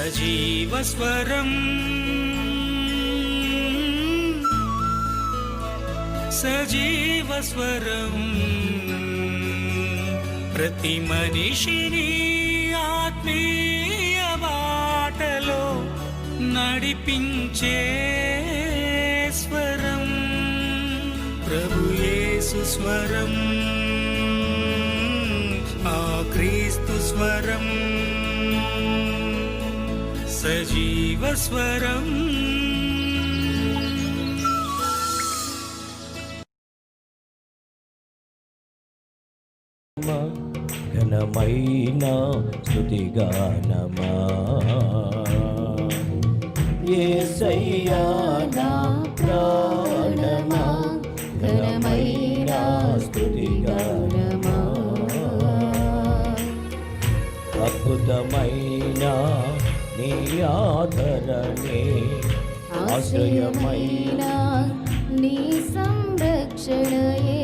సజీవస్వరం సజీవస్వరం ప్రతి మనిషిని ఆత్మీయ బాటలో నడిపించే స్వరం ప్రభు యేసు స్వరం ఆ క్రీస్తు స్వరం సజీవ స్వరం ఘనమైన స్తుతిగానమా యేసయ్యా నా ప్రాణమా ఘనమైన స్తుతిగానమా అద్భుతమైన నీ ఆదరణే ఆశ్రయమైన నీ సంరక్షణయే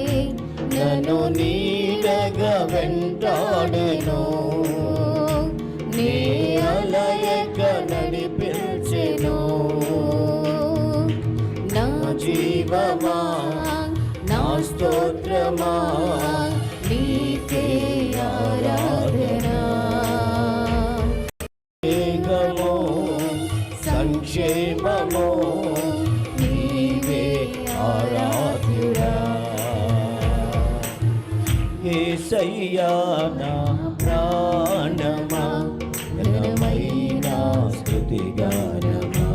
నన్ను నీడగా వెంటాడెను నీ అలయక నడిపించెను నా జీవమా నా స్తోత్రమా నీకే ఆరాధన వేగమో సంక్షేమమో నీవే ఆరాధ్యుడా యేసయ్యా నా ప్రాణమా ఘనమైన స్తుతిగానమా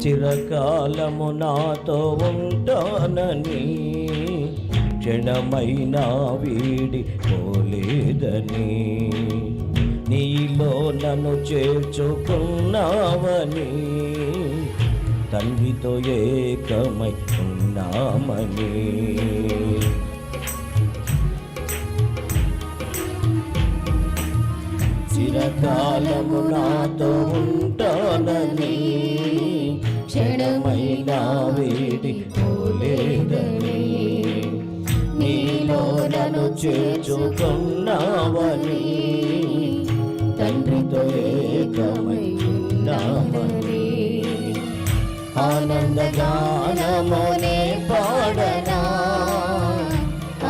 చిరకాలము నాతో ఉంటానని క్షణమైనా వీడి పోలేదని నీలో నన్ను చేర్చుకున్నావని తండ్రితో ఏకమై ఉన్నామని చిరకాలము నాతో ఉంటానని క్షణమైనా వీడి పోలేదని నీలో నన్ను చేర్చుకున్నావని తండ్రితో ఏకమై ఉన్నామని ఆనందగానమోనే పాడనా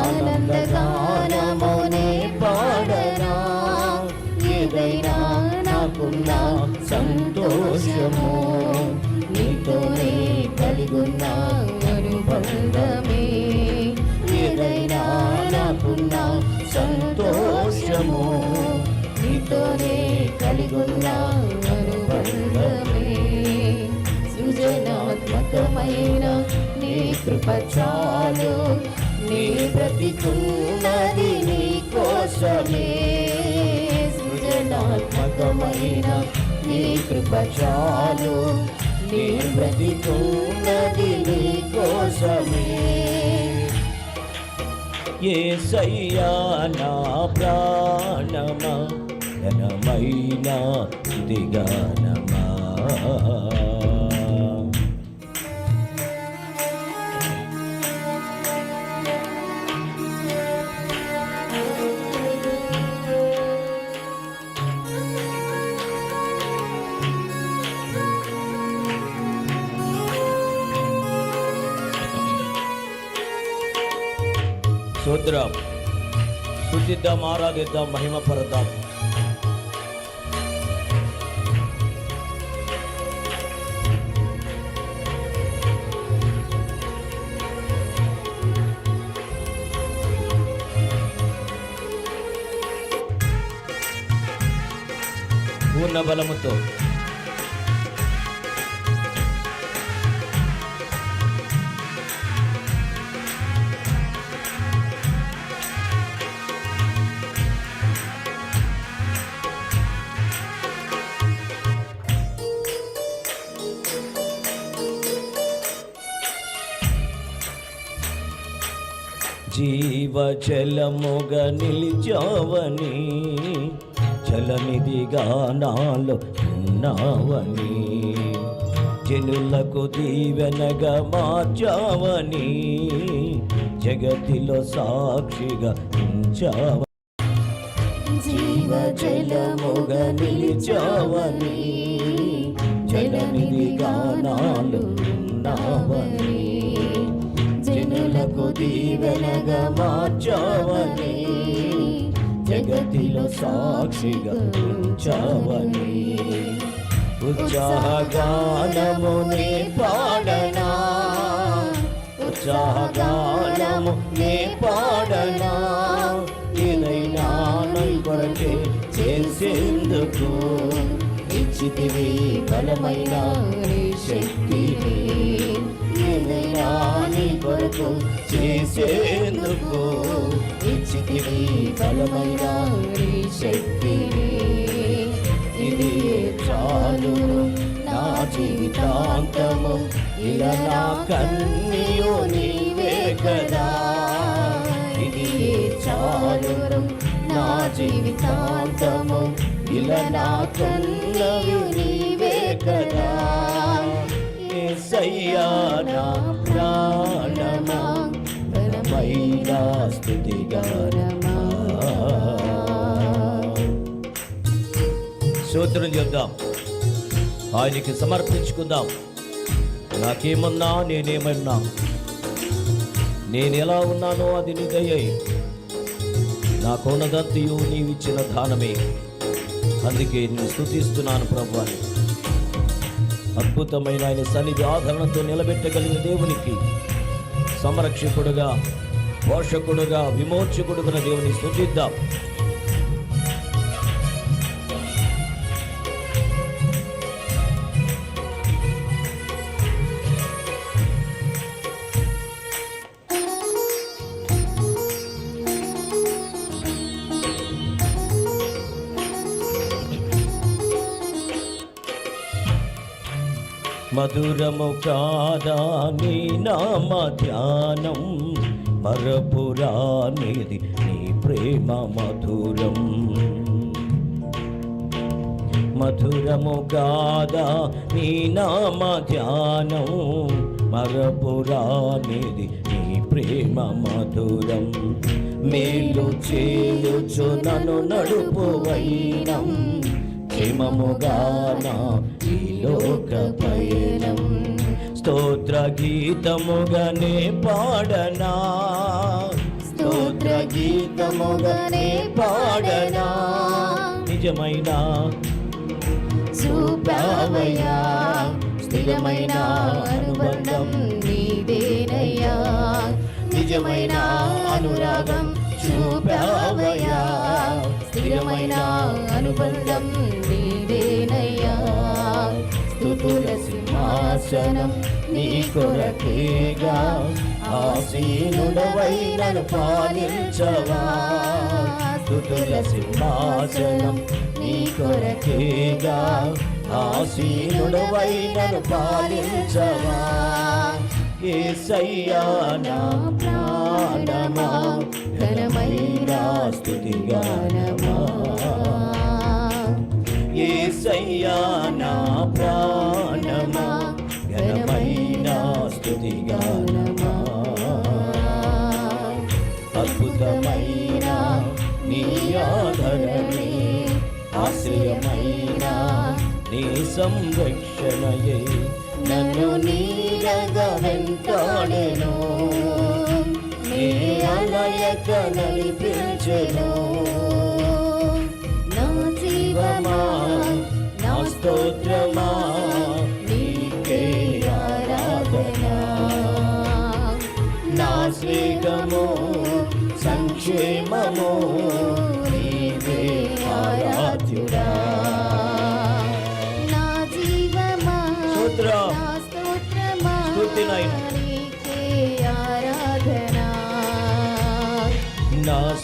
ఆనందగానమోనే పాడనా ఏదైనా నాకున్న సంతోషము నీతోనే కలిగున్న అనుబంధమే ఏదైనా నాకున్న సంతోషము నీతోనే కలిగున్న అనుబంధమే సృజనాత్మకమైన నీ కృప చాలు నీ బ్రతికున్నది నీ కోసమే సృజనాత్మకమైన నీ కృప చాలు నీ బ్రతికున్నది నీ కోసమే యేసయ్యా నా ప్రాణమా ఘనమైన స్తుతిగానమా స్తోత్రం స్తుతిద్దాం ఆరాధిద్దాం మహిమపరదాం పూర్ణ బలముతో జీవజలముగా నిలిచావని, జలనిధిగా నాలో ఉన్నావని, జనులకు దీవెనగా మార్చావని, జగతిలో సాక్షిగా ఉంచావని. జీవజలముగా నిలిచావని, జలనిధిగా నాలో ఉన్నావని, జనులకు దీవెనగా మార్చావని, జగతిలో సాక్షిగా ఉంచావని. ఉత్సాహగానమునే పాడనా, ఉత్సాహగానము నే పాడనా, ఏదైనా నీ కొరకే చేసేందుకు ఇచ్చితివి బలమైన నీ శక్తిని. ఏదైనా నీ కొరకు చేసేందుకు ఇచ్చితివి బలమైన నీ శక్తిని. ఇది చాలు నా జీవితాంతము, ఇలా నా కన్నీయు నీవే కదా. ఇది చాలు నా జీవితాంతము, ఇలా నా కన్నీయు నీవే కదా. యేసయ్యా నా ప్రాణమా, ఘనమైన స్తుతిగానమా. స్తోత్రం చెప్దాం, ఆయనకి సమర్పించుకుందాం. నాకేమన్నా నేనేమన్నా, నేను ఎలా ఉన్నానో అది నీ దయే, నాకున్నదంతయు నీవిచ్చిన దానమే. అందుకే నేను స్తుతిస్తున్నాను ప్రభువాని. అద్భుతమైన ఆయన సన్నిధి ఆదరణతో నిలబెట్టగలిగిన దేవునికి, సంరక్షకుడుగా, పోషకుడుగా, విమోచకుడుగా దేవుని స్తుతిద్దాం. మధురము కాదా నీ నామ ధ్యానం, మరపురానిది నీ ప్రేమ మధురం. మధురము కాదా నీ నామ ధ్యానం, మరపురానిది నీ ప్రేమ మధురం. మేలు చేయుచు నన్ను నడుపు వైనం, క్షేమముగానా ఈ లోక పయనం. స్తోత్ర గీతముగానే పాడనా, స్తోత్ర గీతముగానే పాడనా. నిజమైన చూపావయ్యా, స్థిరమైన అనుబంధం నీదేనయ్యా. నిజమైన అనురాగం చూపావయ్యా, స్థిరమైన అనుబంధం నీదేనయ్యా. స్తుతుల సింహాసనం నీ కొరకేగా, ఆసీనుడవై నన్ను పాలించవా. స్తుతుల సింహాసనం నీ కొరకేగా, ఆసీనుడవై నన్ను పాలించవా. యేసయ్యా నా ప్రాణమా, ఘనమైన స్తుతిగానమా. యేసయ్యా నా ప్రాణమా, ఘనమైన స్తుతిగానమా. అద్భుతమైన నీ ఆదరణే, ఆశ్రయమైన నీ సంరక్షణయే, నన్ను నీడగా వెంటాడెను, నీ అలయక నడిపించెను. నా జీవమా, నా స్తోత్రమా, నీకే ఆరాధన. నా స్నేహము, సంక్షేమము, నీవే ఆరాధ్యుడా.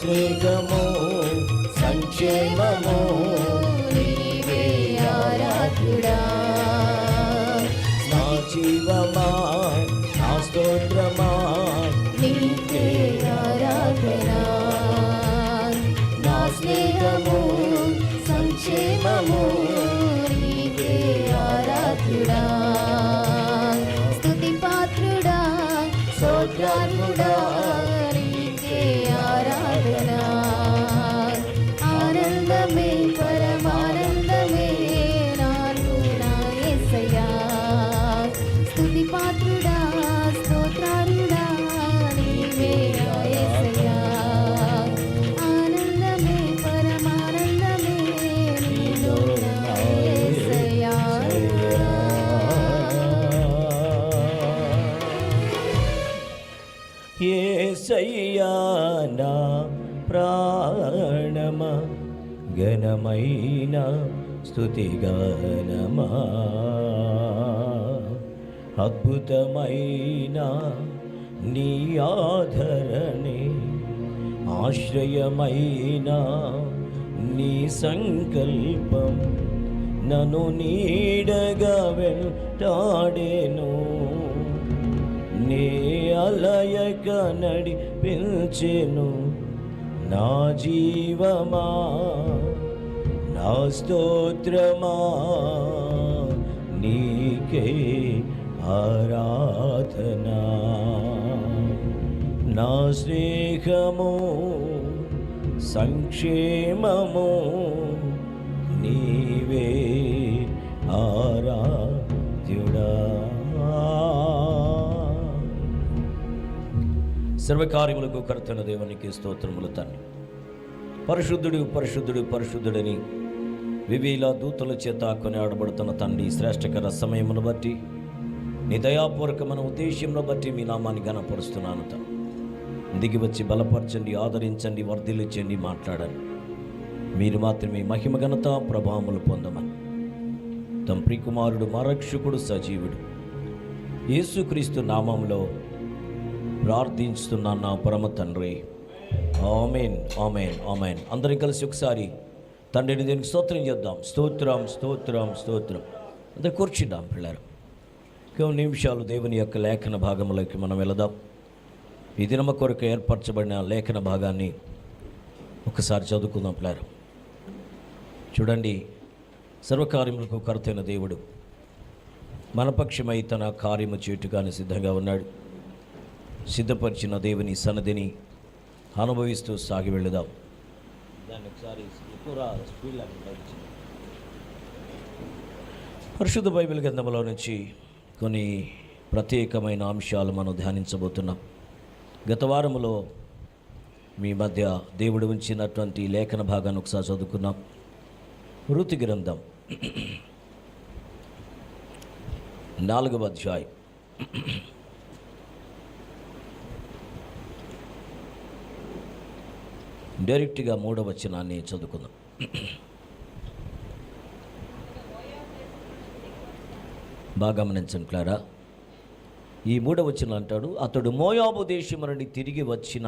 స్నేహము సంక్షేమము నీవే ఆరాధ్యుడా. నా జీవమా నా స్తోత్రమా నీకే ఆరాధన. నా స్నేహము సంక్షేమము నీకే ఆరాధ్యుడా. స్తుతి పాత్రుడా స్తోత్రాత్ముడా నీకే ఆరాధన. ఆనందమే పరమానందమే నాకు నా యేసయ్యా. స్తుతి పాత్రుడా స్తోత్రారుడా నీవే నా యేసయ్యా. ఆనందమే పరమానందమే నీలో నా యేసయ్యా. యేసయ్యా నా ప్రాణమా ఘనమైన స్తుతిగానమా. అద్భుతమైన నీ ఆదరణే ఆశ్రయమైన నీ సంకల్పం నన్ను నీడగా వెంటాడేను. నే అలయక నడిపించెను నా జీవమా నా స్తోత్రమా నీకే ఆరాధన. నా స్నేహము సంక్షేమము నీవే ఆరాధ్యుడా. సర్వకార్యములకు కర్తన దేవునికి స్తోత్రములు తండ్రి. పరిశుద్ధుడు పరిశుద్ధుడు పరిశుద్ధుడని వివేల దూతల చేత కొనియాడబడుతున్న తండ్రి, శ్రేష్టకర సమయమును బట్టి నీ దయాపూర్వకమైన ఉద్దేశంను బట్టి మీ నామాన్ని ఘనపరుస్తున్నాను. దిగి వచ్చి బలపరచండి, ఆదరించండి, వర్ధిల్లించండి, మాట్లాడండి. మీరు మాత్రమే మహిమ ఘనత ప్రభావములు పొందమని తమ ప్రియకుమారుడు మా రక్షకుడు సజీవుడు యేసుక్రీస్తు నామములో ప్రార్థించుతున్నాను నా పరమ తండ్రి. ఆమేన్ ఆమేన్ ఆమేన్. అందరం కలిసి ఒకసారి తండ్రిని దీనికి స్తోత్రం చేద్దాం. స్తోత్రం స్తోత్రం స్తోత్రం. అందరూ కూర్చుందాం పిల్లలు. కొన్ని నిమిషాలు దేవుని యొక్క లేఖన భాగంలోకి మనం వెళదాం. ఈ దినమ కొరకు ఏర్పరచబడిన లేఖన భాగాన్ని ఒకసారి చదువుకుందాం పిల్లలు. చూడండి, సర్వకార్యములకు కర్తైన దేవుడు మన పక్షమై తన కార్యము చేయుటకు సిద్ధంగా ఉన్నాడు. సిద్ధపరిచిన దేవుని సన్నిధిని అనుభవిస్తూ సాగి వెళదాం. దాన్ని ఒకసారి పరిశుద్ధ బైబిల్ గ్రంథంలో నుంచి కొన్ని ప్రత్యేకమైన అంశాలు మనం ధ్యానించబోతున్నాం. గత వారములో మీ మధ్య దేవుడు ఉంచినటువంటి లేఖన భాగాన్ని ఒకసారి చదువుకున్నాం. రుతు గ్రంథం 4వ అధ్యాయం డైరెక్ట్గా 3వ వచనాన్ని చదువుకుందాం. బాగా గమనించండి క్లారా. ఈ 3వ వచనం అంటాడు, అతడు మోయాబు దేశము నుండి తిరిగి వచ్చిన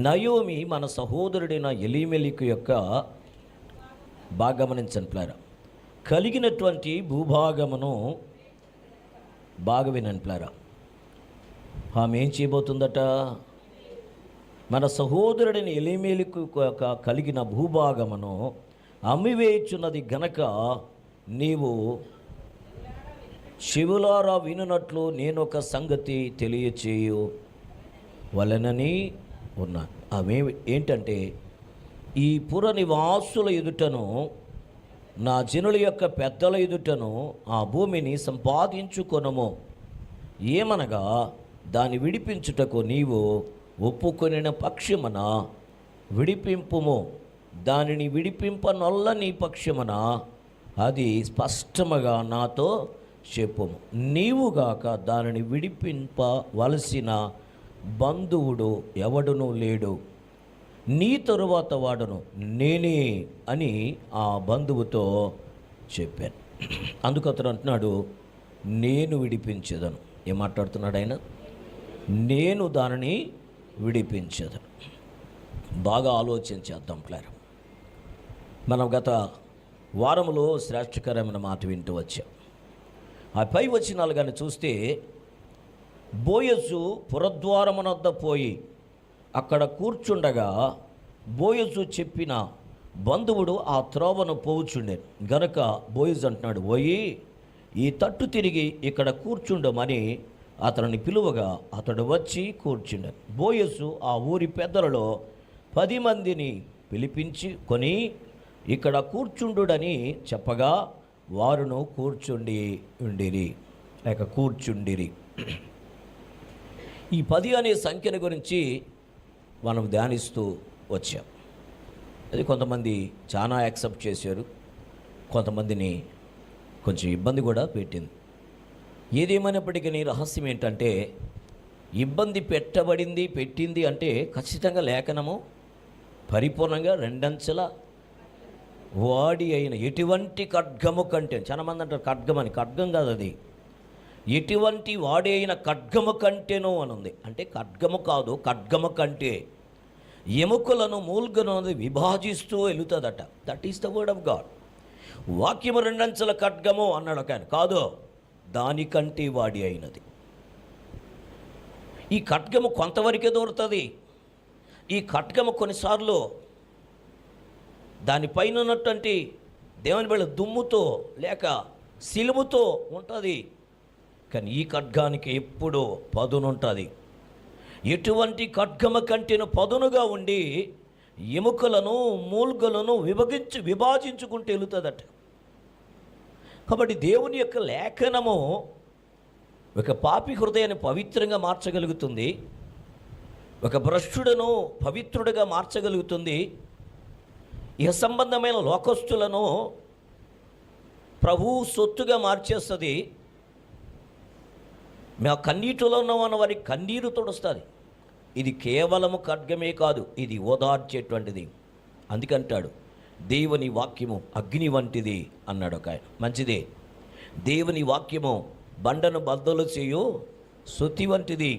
నయోమి మన సహోదరుడైన ఎలీమెలికు యొక్క, బాగా గమనించండి క్లారా, కలిగినటువంటి భూభాగమును బాగా వినండి క్లారా. ఆమె ఏం చేయబోతుందట? మన సహోదరుడిని ఎలీమెలికు కలిగిన భూభాగమును అమ్మివేయుచున్నది గనక నీవు చెవులారా వినున్నట్లు నేను ఒక సంగతి తెలియచేయు వలనని ఉన్నాను. ఆమె ఏంటంటే, ఈ పుర నివాసుల ఎదుటను నా జనుల యొక్క పెద్దల ఎదుటను ఆ భూమిని సంపాదించుకొనము. ఏమనగా దాన్ని విడిపించుటకు నీవు ఒప్పుకొనిన పక్షమున విడిపింపుము, దానిని విడిపింపనొల్ల నీ పక్షమున అది స్పష్టముగా నాతో చెప్పుము. నీవుగాక దానిని విడిపింపవలసిన బంధువుడు ఎవడునూ లేడు, నీ తరువాత వాడును నేనే అని ఆ బంధువుతో చెప్పాను. అందుకు అతను అంటున్నాడు, నేను విడిపించేదను. ఏం మాట్లాడుతున్నాడు ఆయన? నేను దానిని విడిపించెదను. బాగా ఆలోచించేద్దాం ప్లేయర్. మనం గత వారంలో శ్రేష్టకరమైన మాట వింటూ వచ్చాం. ఆ పై వచనాలు కానీ చూస్తే, బోయజు పురద్వారమునొద్ద పోయి అక్కడ కూర్చుండగా బోయజు చెప్పిన బంధువుడు ఆ త్రోవను పోవుచుండేను గనక బోయజు అంటున్నాడు, పోయి ఈ తట్టు తిరిగి ఇక్కడ కూర్చుండమని అతనిని పిలువగా అతడు వచ్చి కూర్చుండాడు. బోయజు ఆ ఊరి పెద్దలలో 10 మందిని పిలిపించి కొని ఇక్కడ కూర్చుండుడని చెప్పగా వారును కూర్చుండిరి. ఈ 10 అనే సంఖ్యను గురించి మనం ధ్యానిస్తూ వచ్చాం. అది కొంతమంది చాలా యాక్సెప్ట్ చేశారు, కొంతమందిని కొంచెం ఇబ్బంది కూడా పెట్టింది. ఏదేమైనప్పటికీ రహస్యం ఏంటంటే, ఇబ్బంది పెట్టింది అంటే ఖచ్చితంగా లేఖనము పరిపూర్ణంగా 2 అంచెల వాడి అయిన ఎటువంటి ఖడ్గము కంటే, చాలామంది అంటారు ఖడ్గం అని. ఖడ్గం కాదు అది, ఎటువంటి వాడి అయిన ఖడ్గము కంటేనో అని ఉంది. అంటే ఖడ్గము కాదు, ఖడ్గము కంటే ఎముకలను మూల్గను విభాజిస్తూ వెళుతుందట. That is the word of God. వాక్యము 2 అంచెల ఖడ్గము అన్నాడు ఒక ఆయన. కాదు, దానికంటే వాడి అయినది. ఈ ఖడ్గము కొంతవరకే దూరుతుంది. ఈ ఖడ్గము కొన్నిసార్లు దానిపైన ఉన్నటువంటి దేవుని బిడ్డ దుమ్ముతో లేక సిలుముతో ఉంటుంది. కానీ ఈ ఖడ్గానికి ఎప్పుడూ పదునుంటుంది. ఎటువంటి ఖడ్గమ కంటేను పదునుగా ఉండి ఎముకలను మూల్గలను విభాజించుకుంటూ వెళుతుందట. కాబట్టి దేవుని యొక్క లేఖనము ఒక పాపి హృదయాన్ని పవిత్రంగా మార్చగలుగుతుంది, ఒక భ్రష్టుడను పవిత్రుడిగా మార్చగలుగుతుంది, ఇహ సంబంధమైన లోకస్తులను ప్రభువు సొత్తుగా మార్చేస్తుంది. మేము కన్నీటిలో ఉన్నామన్న వారికి కన్నీరు తొడుస్తుంది. ఇది కేవలము ఖడ్గమే కాదు, ఇది ఓదార్చేటువంటిది. అందుకంటాడు, దేవుని వాక్యము అగ్ని వంటిది అన్నాడు ఒక ఆయన. మంచిదే, దేవుని వాక్యము బండను బద్దలు చేయు సుత్తి వంటిది.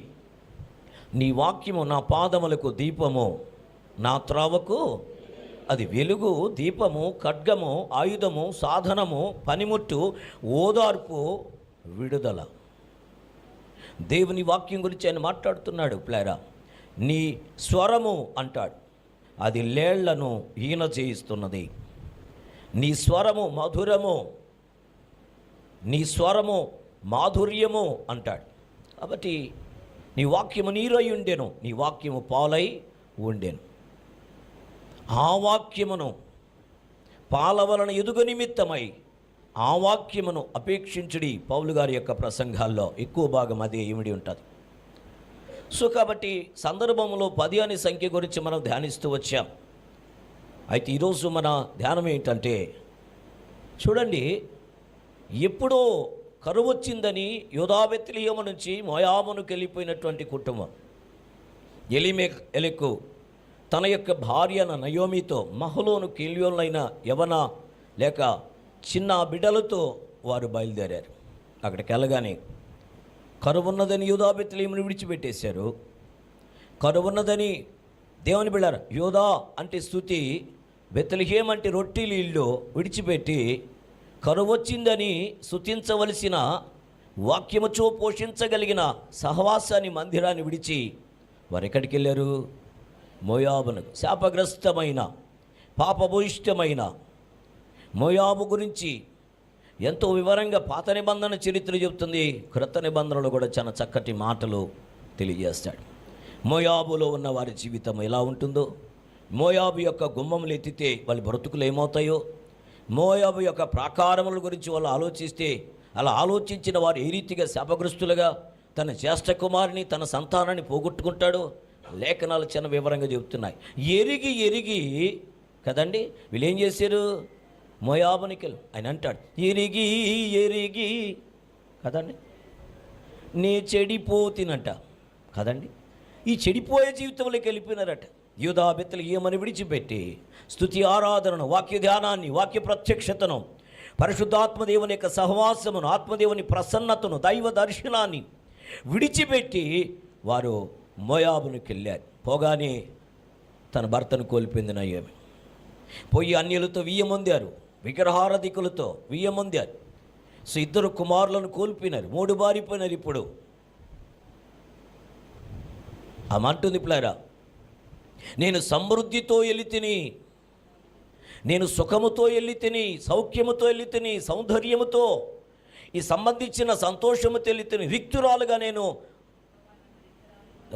నీ వాక్యము నా పాదములకు దీపము, నా త్రోవకు అది వెలుగు. దీపము, ఖడ్గము, ఆయుధము, సాధనము, పనిముట్టు, ఓదార్పు, విడుదల. దేవుని వాక్యం గురించి ఆయన మాట్లాడుతున్నాడు. ప్లేరా, నీ స్వరము అంటాడు, అది లేళ్లను ఈన చేయిస్తున్నది. నీ స్వరము మధురము, నీ స్వరము మాధుర్యము అంటాడు. కాబట్టి నీ వాక్యము నీరై ఉండెను, నీ వాక్యము పాలై ఉండెను. ఆ వాక్యమును పాల వలన ఎదుగు నిమిత్తమై ఆ వాక్యమును అపేక్షించుడి. పౌలు గారి యొక్క ప్రసంగాల్లో ఎక్కువ భాగం అదే ఇమిడి ఉంటుంది. సో కాబట్టి సందర్భంలో 10 అనే సంఖ్య గురించి మనం ధ్యానిస్తూ వచ్చాం. అయితే ఈరోజు మన ధ్యానం ఏంటంటే, చూడండి, ఎప్పుడో కరువు వచ్చిందని యూదా బెత్లెహేము నుంచి మోయాబునకు వెళ్ళిపోయినటువంటి కుటుంబం ఎలిమెలెకు తన యొక్క భార్య నయోమితో మహలోను కిల్యోన్లైన యవన లేక చిన్న బిడ్డలతో వారు బయలుదేరారు. అక్కడికి వెళ్ళగానే కరువున్నదని యూదా బెత్లెహేమును విడిచిపెట్టేశారు. కరువున్నదని దేవుని బిడ్డారు, యూదా అంటే స్తుతి, బెత్లెహేము అంటే రొట్టెలు ఇల్లు విడిచిపెట్టి కరువు వచ్చిందని స్తుతించవలసిన వాక్యముచో పోషించగలిగిన సహవాసాన్ని మందిరాన్ని విడిచి వారు ఎక్కడికి వెళ్ళారు? మోయాబును. శాపగ్రస్తమైన పాపభూయిష్టమైన మోయాబు గురించి ఎంతో వివరంగా పాత నిబంధన చరిత్ర చెబుతుంది. క్రొత్త నిబంధనలు కూడా చాలా చక్కటి మాటలు తెలియజేస్తాడు. మోయాబులో ఉన్న వారి జీవితం ఎలా ఉంటుందో, మోయాబు యొక్క గుమ్మములు ఎత్తితే వాళ్ళ బ్రతుకులు ఏమవుతాయో, మోయాబు యొక్క ప్రాకారముల గురించి వాళ్ళు ఆలోచిస్తే అలా ఆలోచించిన వారు ఏ రీతిగా శాపగ్రస్తులుగా తన జ్యేష్ఠ కుమారుని తన సంతానాన్ని పోగొట్టుకుంటాడో లేఖనాలు చిన్న వివరంగా చెబుతున్నాయి. ఎరిగి కదండి వీళ్ళు ఏం చేశారు? మోయాబునికి ఆయన అంటాడు, ఎరిగి కదండి నీ చెడిపోతినట కదండి. ఈ చెడిపోయే జీవితంలోకి వెళ్ళిపోయినారట. యూదా బెత్లెహేమును విడిచిపెట్టి స్తుతి ఆరాధనను, వాక్య ధ్యానాన్ని, వాక్య ప్రత్యక్షతను, పరిశుద్ధాత్మదేవుని యొక్క సహవాసమును, ఆత్మదేవుని ప్రసన్నతను, దైవ దర్శనాన్ని విడిచిపెట్టి వారు మోయాబునికి వెళ్ళారు. పోగానే తన భర్తను కోల్పోయింది నయోమి. పోయి అన్యులతో వియ్యమొందారు, విగ్రహారాధికులతో వియ్యమొందారు. సో ఇద్దరు కుమారులను కోల్పోయినారు, 3 బారిపోయినారు. ఇప్పుడు ఆమె అంటుంది, పిల్లారా, నేను సమృద్ధితో వెళ్ళి తిని, నేను సుఖముతో వెళ్ళి తిని, సౌఖ్యముతో వెళ్ళి తిని, సౌందర్యముతో ఈ సంబంధించిన సంతోషముతో వెళ్ళి తిని,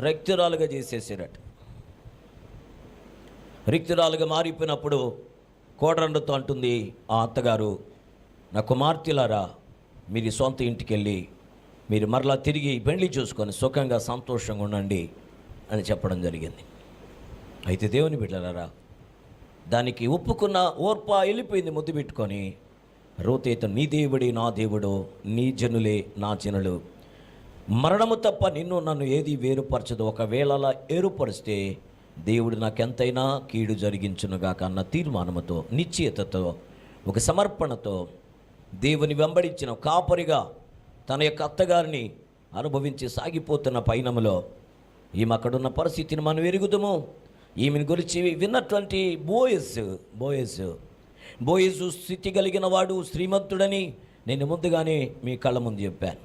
రిక్తురాలుగా చేసేసారట. రిక్తురాలుగా మారిపోయినప్పుడు కోడరండుతో అంటుంది ఆ అత్తగారు, నా కుమార్తెలారా, మీరు సొంత ఇంటికి వెళ్ళి మీరు మరలా తిరిగి పెళ్లి చూసుకొని సుఖంగా సంతోషంగా ఉండండి అని చెప్పడం జరిగింది. అయితే దేవుని బిడ్డలారా, దానికి ఒప్పుకున్న ఓర్ప వెళ్ళిపోయింది ముద్దు పెట్టుకొని. రూతేత, నీ దేవుడి నా దేవుడు, నీ జనులే నా జనులు, మరణము తప్ప నన్ను ఏది వేరుపరచదు. ఒకవేళ అలా ఏరుపరిస్తే దేవుడు నాకెంతైనా కీడు జరిగించునుగాక అన్న తీర్మానముతో, నిశ్చయతతో, ఒక సమర్పణతో దేవుని వెంబడించిన కాపరిగా తన యొక్క అత్తగారిని అనుభవించి సాగిపోతున్న పయనములో ఈమె అక్కడున్న పరిస్థితిని మనం ఎరుగుదాము. ఈమెను గురించి విన్నటువంటి బోయజు స్థితి కలిగిన వాడు, శ్రీమంతుడని నేను ముందుగానే మీ కళ్ళ ముందు చెప్పాను.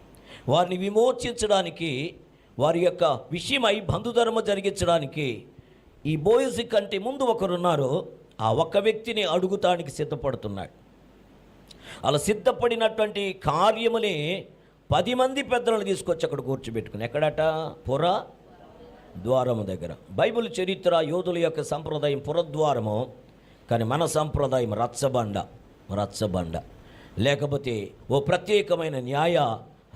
వారిని విమోచించడానికి, వారి యొక్క విషయమై బంధుధర్మ జరిగించడానికి ఈ బోయజు కంటే ముందు ఒకరున్నారు. ఆ ఒక్క వ్యక్తిని అడుగుతానికి సిద్ధపడుతున్నాడు. అలా సిద్ధపడినటువంటి కార్యముని 10 మంది పెద్దలను తీసుకొచ్చి అక్కడ కూర్చోబెట్టుకుని, ఎక్కడట? ద్వారము దగ్గర. బైబిల్ చరిత్ర యోధుల యొక్క సంప్రదాయం పురద్వారము, కానీ మన సంప్రదాయం రచ్చబండ, లేకపోతే ఓ ప్రత్యేకమైన న్యాయ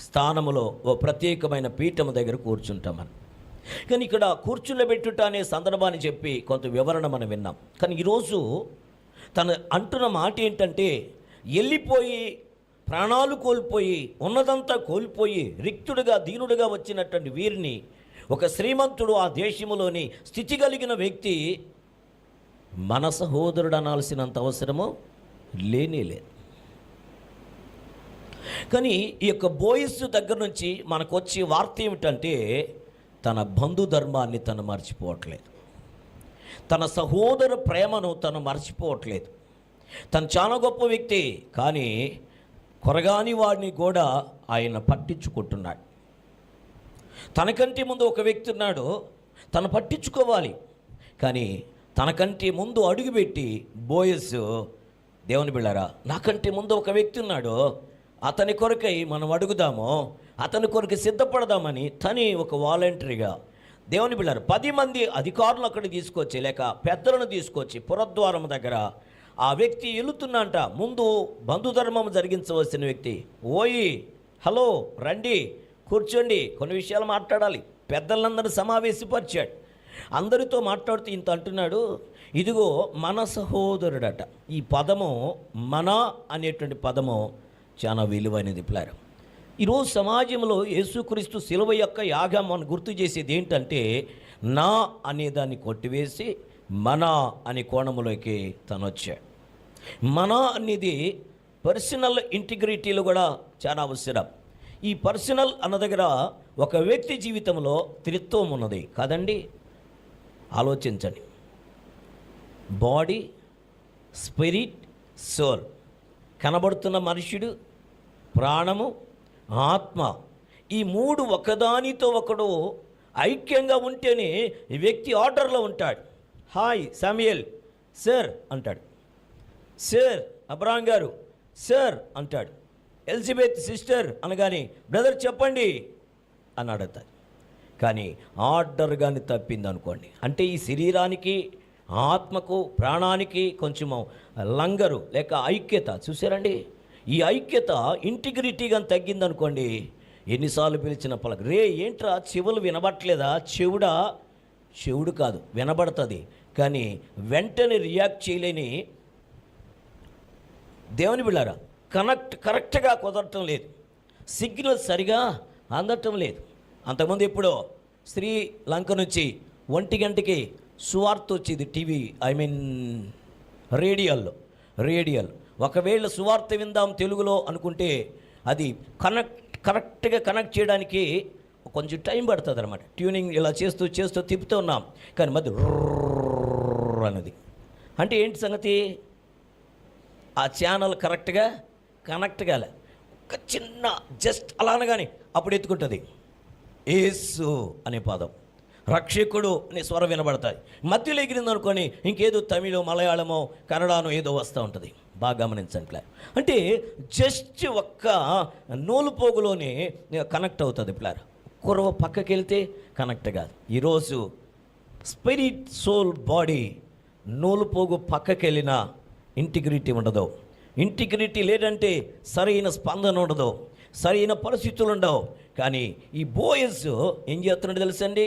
స్థానములో ఓ ప్రత్యేకమైన పీఠము దగ్గర కూర్చుంటామని. కానీ ఇక్కడ కూర్చుండబెట్టుట అనే సందర్భాన్ని చెప్పి కొంత వివరణ మనం విన్నాం. కానీ ఈరోజు తను అంటున్న మాట ఏంటంటే, వెళ్ళిపోయి ప్రాణాలు కోల్పోయి ఉన్నదంతా కోల్పోయి రిక్తుడుగా దీనుడుగా వచ్చినటువంటి వీరిని ఒక శ్రీమంతుడు, ఆ దేశములోని స్థితి కలిగిన వ్యక్తి మన సహోదరుడు అనాల్సినంత అవసరము లేనేలేదు. కానీ ఈ యొక్క బోయస్ దగ్గర నుంచి మనకు వచ్చే వార్త ఏమిటంటే, తన బంధుధర్మాన్ని తను మర్చిపోవట్లేదు, తన సహోదర ప్రేమను తను మర్చిపోవట్లేదు. తను చాలా గొప్ప వ్యక్తి, కానీ కొరగాని వాడిని కూడా ఆయన పట్టించుకుంటున్నాడు. తనకంటే ముందు ఒక వ్యక్తి ఉన్నాడు, తను పట్టించుకోవాలి. కానీ తనకంటే ముందు అడుగుపెట్టి బోయస్, దేవుని బిళ్ళారా, నాకంటే ముందు ఒక వ్యక్తి ఉన్నాడు, అతని కొరకై మనం అడుగుదాము, అతని కొరకు సిద్ధపడదామని తని ఒక వాలంటరీగా, దేవుని బిళ్ళారు, 10 మంది అధికారులు అక్కడ తీసుకొచ్చి, లేక పెద్దలను తీసుకొచ్చి పురద్వారం దగ్గర ఆ వ్యక్తి వెళుతున్నంట. ముందు బంధుధర్మం జరిగించవలసిన వ్యక్తి, ఓయి హలో రండి కూర్చోండి, కొన్ని విషయాలు మాట్లాడాలి. పెద్దలందరూ సమావేశపరిచాడు. అందరితో మాట్లాడుతూ ఇంత అంటున్నాడు, ఇదిగో మన సహోదరుడట. ఈ పదము మన అనేటువంటి పదము చాలా విలువైనది. ప్లారం ఈరోజు సమాజంలో యేసుక్రీస్తు శిలువ యొక్క యాగం మనం గుర్తు చేసేది ఏంటంటే, నా అనేదాన్ని కొట్టివేసి మన అనే కోణంలోకి తను వచ్చాడు. మన అనేది పర్సనల్ ఇంటిగ్రిటీలో కూడా చాలా అవసరం. ఈ పర్సనల్ అన్న దగ్గర ఒక వ్యక్తి జీవితంలో త్రిత్వం ఉన్నది కాదండి. ఆలోచించండి, బాడీ, స్పిరిట్, సోల్, కనబడుతున్న మనుష్యుడు, ప్రాణము, ఆత్మ, ఈ 3 ఒకదానితో ఒకడు ఐక్యంగా ఉంటేనే ఈ వ్యక్తి ఆర్డర్లో ఉంటాడు. హాయ్ శామ్యుయల్ సార్ అంటాడు, సార్ అబ్రహాం గారు సార్ అంటాడు, ఎలిజబెత్ సిస్టర్ అనగానే బ్రదర్ చెప్పండి అని అడుగుతారు. కానీ ఆర్డర్ కానీ తప్పింది అనుకోండి, అంటే ఈ శరీరానికి, ఆత్మకు, ప్రాణానికి కొంచెము లంగరు లేక ఐక్యత చూసారండి, ఈ ఐక్యత ఇంటిగ్రిటీ కానీ తగ్గిందనుకోండి, ఎన్నిసార్లు పిలిచిన పలక, రే ఏంట్రా చెవులు వినబట్లేదా? చెవుడు కాదు, వినబడుతుంది, కానీ వెంటనే రియాక్ట్ చేయలేని దేవుని బిళ్ళారా, కరెక్ట్గా కుదరటం లేదు, సిగ్నల్ సరిగా అందటం లేదు. అంతకుముందు ఎప్పుడో శ్రీలంక నుంచి 1 గంటకి సువార్త వచ్చేది టీవీ, రేడియల్. ఒకవేళ సువార్త విందాం తెలుగులో అనుకుంటే అది కరెక్ట్గా కనెక్ట్ చేయడానికి కొంచెం టైం పడుతుంది అనమాట. ట్యూనింగ్ ఇలా చేస్తూ చేస్తూ తిప్పుతూ ఉన్నాం, కానీ మధ్య అన్నది అంటే ఏంటి సంగతి? ఆ ఛానల్ కరెక్ట్గా కనెక్ట్ కాలే. ఒక చిన్న జస్ట్ అలా అనగానే అప్పుడు ఎత్తుకుంటుంది యేసు అనే పదం, రక్షకుడు అనే స్వరం వినబడతాయి. మధ్యలో ఎగిరింది అనుకొని ఇంకేదో తమిళో మలయాళమో కన్నడనో ఏదో వస్తూ ఉంటుంది. బాగా గమనించండి. అంటే జస్ట్ ఒక్క నూలు పోగులోనే కనెక్ట్ అవుతుంది. ప్లాన్ కురవ పక్కకి వెళ్తే కనెక్ట్ కాదు. ఈరోజు స్పిరిట్ సోల్ బాడీ నూలు పోగు పక్కకి వెళ్ళినా ఇంటిగ్రిటీ ఉండదు. ఇంటిగ్రిటీ లేదంటే సరైన స్పందన ఉండదు, సరైన పరిస్థితులు ఉండవు. కానీ ఈ బోయస్ ఏం చేస్తున్నాడు తెలుసండి?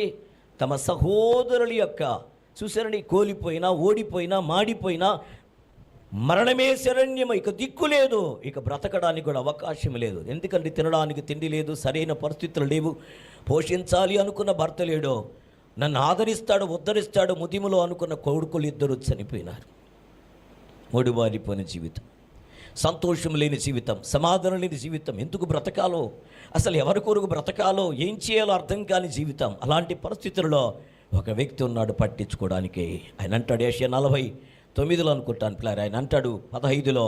తమ సహోదరుల యొక్క చూసారండి, కోల్పోయినా, ఓడిపోయినా, మాడిపోయినా, మరణమే శరణ్యం, ఇక దిక్కు లేదు, ఇక బ్రతకడానికి కూడా అవకాశం లేదు. ఎందుకంటే తినడానికి తిండి లేదు, సరైన పరిస్థితులు లేవు, పోషించాలి అనుకున్న భర్త లేడు, నన్ను ఆదరిస్తాడు ఉద్ధరిస్తాడు ముదిములో అనుకున్న కొడుకులు ఇద్దరు చనిపోయినారు. ఒడిబారిపోయిన జీవితం, సంతోషం లేని జీవితం, సమాధానం లేని జీవితం. ఎందుకు బ్రతకాలో, అసలు ఎవరి కొరకు బ్రతకాలో, ఏం చేయాలో అర్థం కాని జీవితం. అలాంటి పరిస్థితుల్లో ఒక వ్యక్తి ఉన్నాడు పట్టించుకోవడానికి. ఆయన అంటాడు, ఏషియా 49 అనుకుంటాను ప్లాన్, ఆయన అంటాడు 15లో,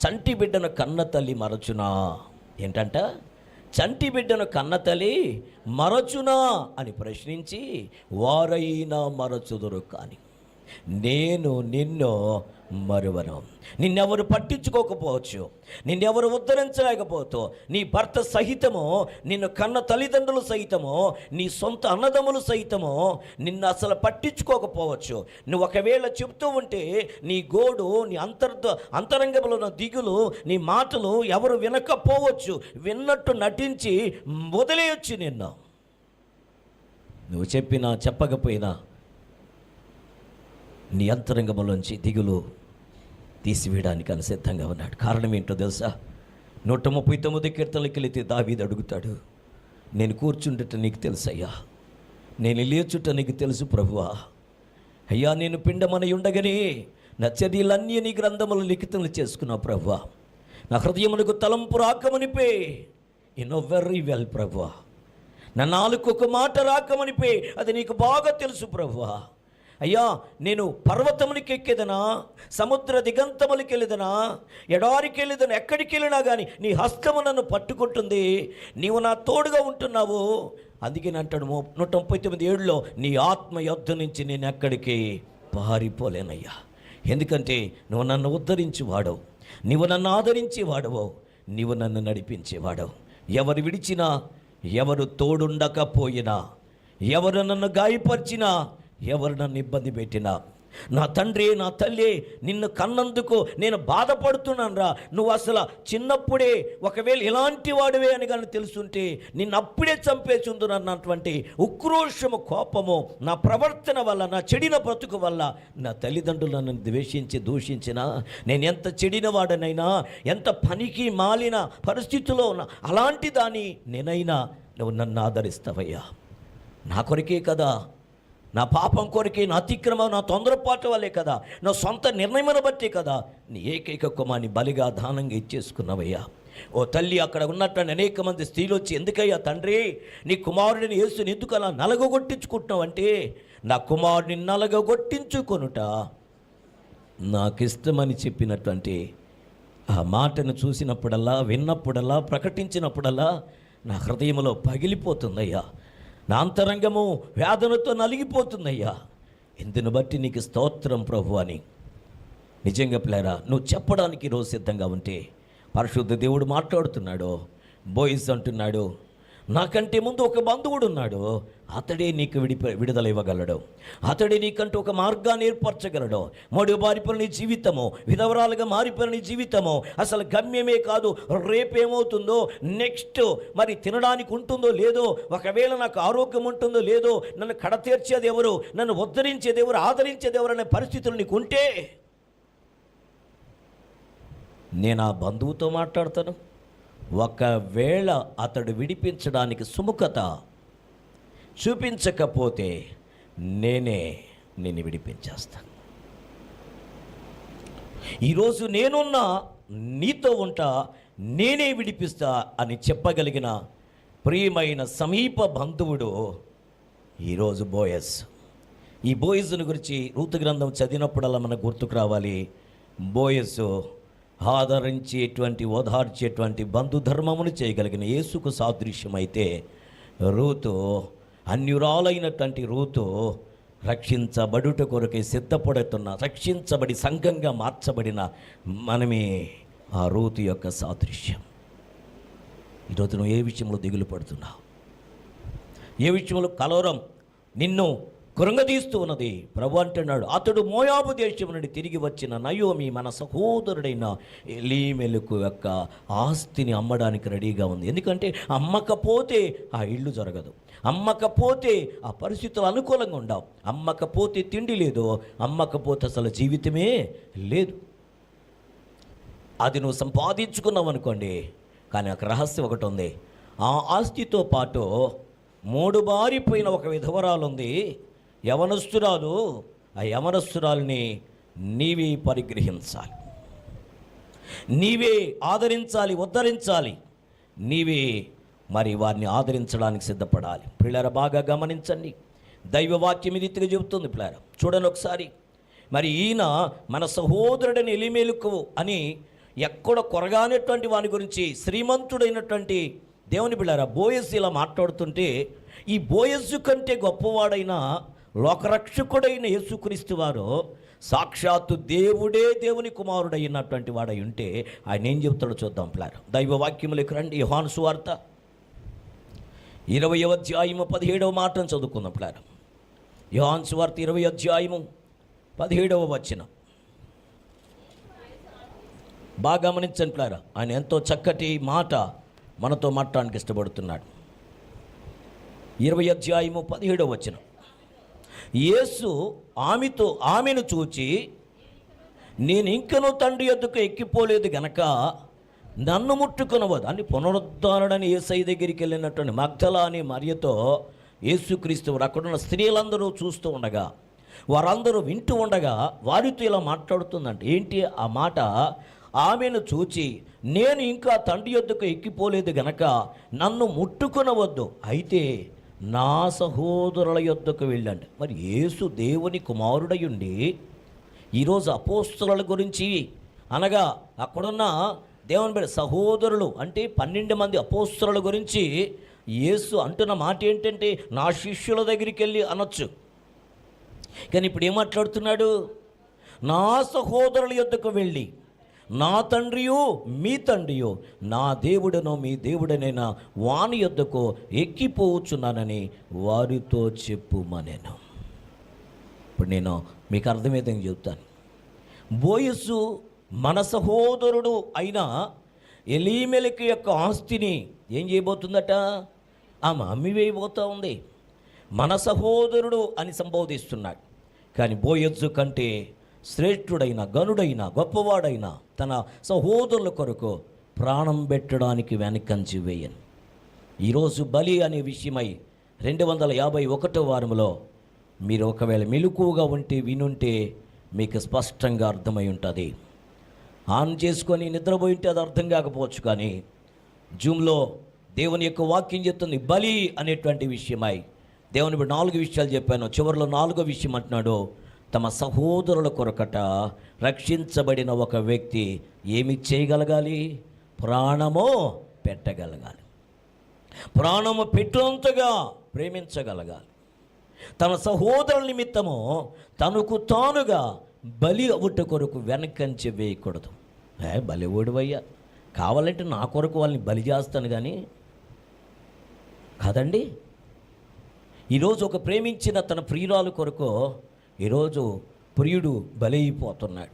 చంటి బిడ్డను కన్న తల్లి మరచునా. ఏంటంట? చంటి బిడ్డను కన్న తల్లి మరచునా అని ప్రశ్నించి, వారైనా మరచుదురు కానీ నేను నిన్ను మరువను. నిన్నెవరు పట్టించుకోకపోవచ్చు, నిన్నెవరు ఉద్ధరించలేకపోవచ్చు, నీ భర్త సహితము, నిన్ను కన్న తల్లిదండ్రులు సహితము, నీ సొంత అన్నదమ్ములు సహితము నిన్ను అసలు పట్టించుకోకపోవచ్చు. నువ్వు ఒకవేళ చెప్తూ ఉంటే నీ గోడు, నీ అంతరంగంలో ఉన్న దిగులు, నీ మాటలు ఎవరు వినకపోవచ్చు, విన్నట్టు నటించి వదిలేయొచ్చు నిన్ను. నువ్వు చెప్పినా చెప్పకపోయినా నీ అంతరంగంలోంచి దిగులు తీసివేయడానికి ఆయన సిద్ధంగా ఉన్నాడు. కారణం ఏంటో తెలుసా? 139 కీర్తనలకి వెళితే దావీదు అడుగుతాడు, నేను కూర్చుండట నీకు తెలుసయ్యా, నేను లేచుట నీకు తెలుసు ప్రభువా. అయ్యా, నేను పిండమని ఉండగానే నా చర్యలన్నీ నీ గ్రంథములు లిఖితములు చేసుకున్నావు ప్రభువా. నా హృదయమునకు తలంపు రాకమనిపే, ఎన్నో వెరీ వెల్ ప్రభువా. నా నాలుగు ఒక మాట రాకమనిపే, అది నీకు బాగా తెలుసు ప్రభువా. అయ్యా, నేను పర్వతమునికి ఎక్కేదనా, సముద్ర దిగంతములకి వెళ్ళేదనా, ఎడారికి వెళ్ళేదనా, ఎక్కడికి వెళ్ళినా కానీ నీ హస్తము నన్ను పట్టుకుంటుంది, నీవు నా తోడుగా ఉంటున్నావు. అందుకే అంటాడు 139:7లో, నీ ఆత్మ యొద్ద నుంచి నేను ఎక్కడికి పారిపోలేనయ్యా. ఎందుకంటే నువ్వు నన్ను ఉద్ధరించేవాడవు, నీవు నన్ను ఆదరించేవాడవు, నీవు నన్ను నడిపించేవాడవు. ఎవరు విడిచినా, ఎవరు తోడుండకపోయినా, ఎవరు నన్ను గాయపరిచినా, ఎవరు నన్ను ఇబ్బంది పెట్టినా, నా తండ్రి నా తల్లి నిన్ను కన్నందుకు నేను బాధపడుతున్నాను రా. నువ్వు అసలు చిన్నప్పుడే ఒకవేళ ఇలాంటి వాడివే అని కానీ తెలుసుంటే నిన్ను అప్పుడే చంపేచుందును అన్నటువంటి ఉక్రోషము, కోపము నా ప్రవర్తన వల్ల, నా చెడిన బ్రతుకు వల్ల నా తల్లిదండ్రులు నన్ను ద్వేషించి దూషించినా, నేను ఎంత చెడిన వాడనైనా, ఎంత పనికి మాలిన పరిస్థితిలో ఉన్నా, అలాంటి దాన్ని నేనైనా నువ్వు నన్ను ఆదరిస్తావయ్యా. నా కొరకే కదా, నా పాపం కొరకే, నా అతిక్రమం, నా తొందరపాటు వల్లే కదా, నా సొంత నిర్ణయమును బట్టే కదా నీ ఏకైక కుమారుని బలిగా దానంగా ఇచ్చేసుకున్నావయ్యా. ఓ తల్లి, అక్కడ ఉన్నట్టు అనేక మంది స్త్రీలు వచ్చి, ఎందుకయ్యా తండ్రి నీ కుమారుడిని యేసుని ఎందుకు అలా నలగొట్టించుకుంటున్నావు అంటే, నా కుమారుడిని నలగొట్టించుకొనుట నాకు ఇష్టమని చెప్పినటువంటి ఆ మాటను చూసినప్పుడల్లా, విన్నప్పుడల్లా, ప్రకటించినప్పుడల్లా నా హృదయంలో పగిలిపోతుందయ్యా. నా అంతరంగము వేదనతో నలిగిపోతుందయ్యా. ఇందును బట్టి నీకు స్తోత్రం ప్రభు అని నిజంగా ప్లేరా నువ్వు చెప్పడానికి ఈరోజు సిద్ధంగా ఉంటే, పరిశుద్ధ దేవుడు మాట్లాడుతున్నాడు. బోయిస్ అంటున్నాడు, నాకంటే ముందు ఒక బంధువుడు ఉన్నాడు, అతడే నీకు విడుదల ఇవ్వగలడు, అతడే నీకంటూ ఒక మార్గాన్ని ఏర్పరచగలడు. బారిపోయిన నీ జీవితము, విధవరాలుగా మారిపోయిన నీ జీవితము అసలు గమ్యమే కాదు. రేపేమవుతుందో, నెక్స్ట్ మరి తినడానికి ఉంటుందో లేదో, ఒకవేళ నాకు ఆరోగ్యం ఉంటుందో లేదో, నన్ను కడతీర్చేది ఎవరు, నన్ను ఉద్ధరించేది ఎవరు, ఆదరించేది ఎవరు అనే పరిస్థితులు నీకు ఉంటే, నేను ఆ బంధువుతో మాట్లాడతాను. ఒకవేళ అతడు విడిపించడానికి సుముఖత చూపించకపోతే నేనే నిన్ను విడిపించేస్తాను. ఈరోజు నేనున్నా, నీతో ఉంటా, నేనే విడిపిస్తా అని చెప్పగలిగిన ప్రియమైన సమీప బంధువుడు ఈరోజు బోయస్. ఈ బోయస్ను గురించి రూతు గ్రంథం చదివినప్పుడల్లా మనకు గుర్తుకు రావాలి. బోయస్ ఆదరించేటువంటి ఓదార్చేటువంటి బంధుధర్మమును చేయగలిగిన యేసుకు సాదృశ్యమైతే, రూతు అన్యురాలైనటువంటి రూతు రక్షించబడుట కొరకే సిద్ధపడుతున్న, రక్షించబడి సంఘంగా మార్చబడిన మనమే ఆ రూతు యొక్క సాదృశ్యం. ఈరోజు నువ్వు ఏ విషయంలో దిగులు పడుతున్నావు? ఏ విషయంలో కలవరం నిన్ను కృంగదీస్తూ ఉన్నది? ప్రభు అంటున్నాడు, అతడు మోయాబు దేశం నుండి తిరిగి వచ్చిన నయోమి మన సహోదరుడైన ఎలీమెలకు యొక్క ఆస్తిని అమ్మడానికి రెడీగా ఉంది. ఎందుకంటే అమ్మకపోతే ఆ ఇల్లు జరగదు, అమ్మకపోతే ఆ పరిస్థితులు అనుకూలంగా ఉండవు, అమ్మకపోతే తిండి లేదు, అమ్మకపోతే అసలు జీవితమే లేదు. అది నువ్వు సంపాదించుకున్నావు అనుకోండి, కానీ ఒక రహస్యం ఒకటి ఉంది. ఆ ఆస్తితో పాటు 3 బారిపోయిన ఒక విధవరాలు ఉంది, యవనస్తురాలు. ఆ యవనస్తురాల్ని నీవే పరిగ్రహించాలి, నీవే ఆదరించాలి, ఉద్ధరించాలి, నీవే మరి వారిని ఆదరించడానికి సిద్ధపడాలి. పిల్లరా బాగా గమనించండి, దైవవాక్యం ఈ రీతిగా చెబుతుంది. పిల్లరా చూడండి ఒకసారి. మరి ఈయన మన సహోదరుడని ఎలీమెలకు అని ఎక్కడ కొరగానటువంటి వాని గురించి శ్రీమంతుడైనటువంటి దేవుని బిడ్డారా బోయస్ ఇలా మాట్లాడుతుంటే, ఈ బోయస్సు కంటే గొప్పవాడైన లోకరక్షకుడైన యేసుక్రీస్తు వారు సాక్షాత్తు దేవుడే దేవుని కుమారుడైనటువంటి వాడై ఉంటే ఆయన ఏం చెబుతాడో చూద్దాం. పిల్లారా దైవవాక్యములకు రండి. యోహాను సువార్త 20వ అధ్యాయము 17వ మాటను చదువుకుందాం. పిల్లారా యోహాను సువార్త 20వ అధ్యాయము 17వ వచనం బాగా గమనించండి. పిల్లారా ఆయన ఎంతో చక్కటి మాట మనతో మాట్లాడడానికి ఇష్టపడుతున్నాడు. 20వ అధ్యాయము 17వ వచనం. యేసు ఆమెను చూచి, నేను ఇంకనూ తండ్రి యొద్దకు ఎక్కిపోలేదు గనక నన్ను ముట్టుకొనవద్దు అని పునరుద్ధరణని యేసయ్య దగ్గరికి వెళ్ళినటువంటి మగ్దలా అనే మరియతో యేసుక్రీస్తు అక్కడున్న స్త్రీలందరూ చూస్తూ ఉండగా, వారందరూ వింటూ ఉండగా వారితో ఇలా మాట్లాడుతుందంట. ఏంటి ఆ మాట? ఆమెను చూచి, నేను ఇంకా తండ్రి యొద్దకు ఎక్కిపోలేదు గనక నన్ను ముట్టుకొనవద్దు, అయితే నా సహోదరుల యొద్దకు వెళ్ళండి. మరి యేసు దేవుని కుమారుడయుండి ఈరోజు అపోస్తలుల గురించి అనగా అక్కడున్న దేవుని బిడ్డ సహోదరులు అంటే 12 మంది అపోస్తలుల గురించి యేసు అంటున్న మాట ఏంటంటే, నా శిష్యుల దగ్గరికి వెళ్ళి అనొచ్చు. కానీ ఇప్పుడు ఏం మాట్లాడుతున్నాడు? నా సహోదరుల యొద్దకు వెళ్ళి, నా తండ్రియో మీ తండ్రియో, నా దేవుడనో మీ దేవుడనైనా వాని యొద్దకు ఎక్కిపోవచ్చున్నానని వారితో చెప్పుమనెను. ఇప్పుడు నేను మీకు అర్థమయ్యేదని చెప్తాను. బోయసు మన సహోదరుడు అయిన ఎలీమెలకు యొక్క ఆస్తిని ఏం చేయబోతుందట? ఆమె అమ్మివేయబోతూ ఉంది. మన సహోదరుడు అని సంబోధిస్తున్నాడు. కానీ బోయసు కంటే శ్రేష్ఠుడైన, గనుడైన, గొప్పవాడైన తన సహోదరుల కొరకు ప్రాణం పెట్టడానికి వెనకంచి వేయను. ఈరోజు బలి అనే విషయమై 251వ వారంలో మీరు ఒకవేళ మెలకువగా ఉంటే వినుంటే మీకు స్పష్టంగా అర్థమై ఉంటుంది. ఆన్ చేసుకొని నిద్రపోయి ఉంటే అది అర్థం కాకపోవచ్చు. కానీ జూమ్లో దేవుని యొక్క వాక్యం చెప్తుంది బలి అనేటువంటి విషయమై. దేవుని 4 విషయాలు చెప్పాను, చివరిలో 4వ విషయం అంటున్నాడు, తమ సహోదరుల కొరకట రక్షించబడిన ఒక వ్యక్తి ఏమి చేయగలగాలి? ప్రాణము పెట్టగలగాలి, ప్రాణము పెట్టినంతగా ప్రేమించగలగాలి. తన సహోదరుల నిమిత్తము తనకు తానుగా బలి అవుట కొరకు వెనకంచి వేయకూడదు. బలి ఓడివయ్యా, కావాలంటే నా కొరకు వాళ్ళని బలి చేస్తాను కానీ కాదండి. ఈరోజు ఒక ప్రేమించిన తన ప్రియురాలు కొరకు ఈరోజు ప్రియుడు బలి అయిపోతున్నాడు.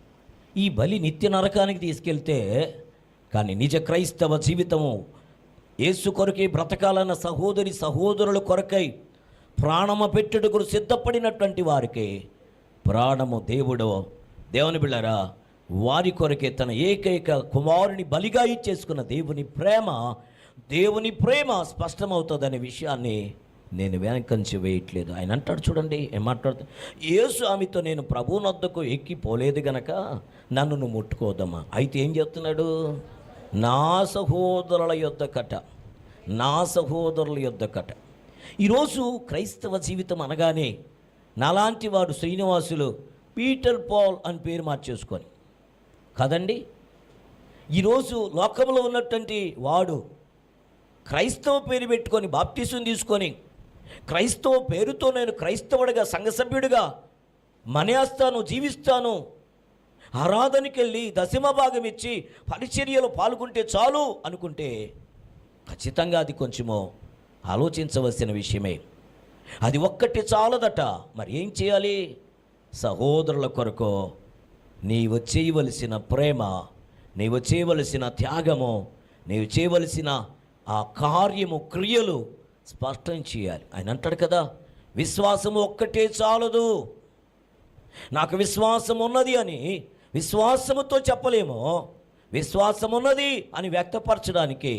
ఈ బలి నిత్య నరకానికి తీసుకెళ్తే, కానీ నిజ క్రైస్తవ జీవితము యేసు కొరకై బ్రతకాలన్న సహోదరుల కొరకై ప్రాణము పెట్టుటకు సిద్ధపడినటువంటి వారికి ప్రాణము దేవుని బిళ్ళరా వారి కొరకే తన ఏకైక కుమారుని బలిగా ఇచ్చేసుకున్న దేవుని ప్రేమ స్పష్టమవుతుందనే విషయాన్ని నేను వెనకంచి వేయట్లేదు. ఆయన అంటాడు చూడండి, ఏం మాట్లాడుతా? యేసు ఆమెతో, నేను ప్రభువునొద్దకు ఎక్కిపోలేదు గనక నన్ను నువ్వు ముట్టుకోదమ్మా. అయితే ఏం చెప్తున్నాడు? నా సహోదరుల యొద్దకట నా సహోదరుల యొద్దకట. ఈరోజు క్రైస్తవ జీవితం అనగానే నాలాంటి వాడు శ్రీనివాసులు పీటర్ పాల్ అని పేరు మార్చేసుకొని కదండి, ఈరోజు లోకంలో ఉన్నటువంటి వాడు క్రైస్తవ పేరు పెట్టుకొని బాప్టిజం తీసుకొని క్రైస్తవ పేరుతో నేను క్రైస్తవుడిగా సంఘ సభ్యుడిగా మనేస్తాను, జీవిస్తాను, ఆరాధనకి వెళ్ళి దశమ భాగం ఇచ్చి పరిచర్యలో పాల్గొంటే చాలు అనుకుంటే ఖచ్చితంగా అది కొంచెమో ఆలోచించవలసిన విషయమే. అది ఒక్కటి చాలదట. మరి ఏం చేయాలి? సహోదరుల కొరకు నీవు చేయవలసిన ప్రేమ, నీవు చేయవలసిన త్యాగము, నీవు చేయవలసిన ఆ కార్యము, క్రియలు స్పష్టం చేయాలి. ఆయన అంటాడు కదా, విశ్వాసము ఒక్కటే చాలదు. నాకు విశ్వాసం ఉన్నది అని విశ్వాసముతో చెప్పలేము. విశ్వాసం ఉన్నది అని వ్యక్తపరచడానికి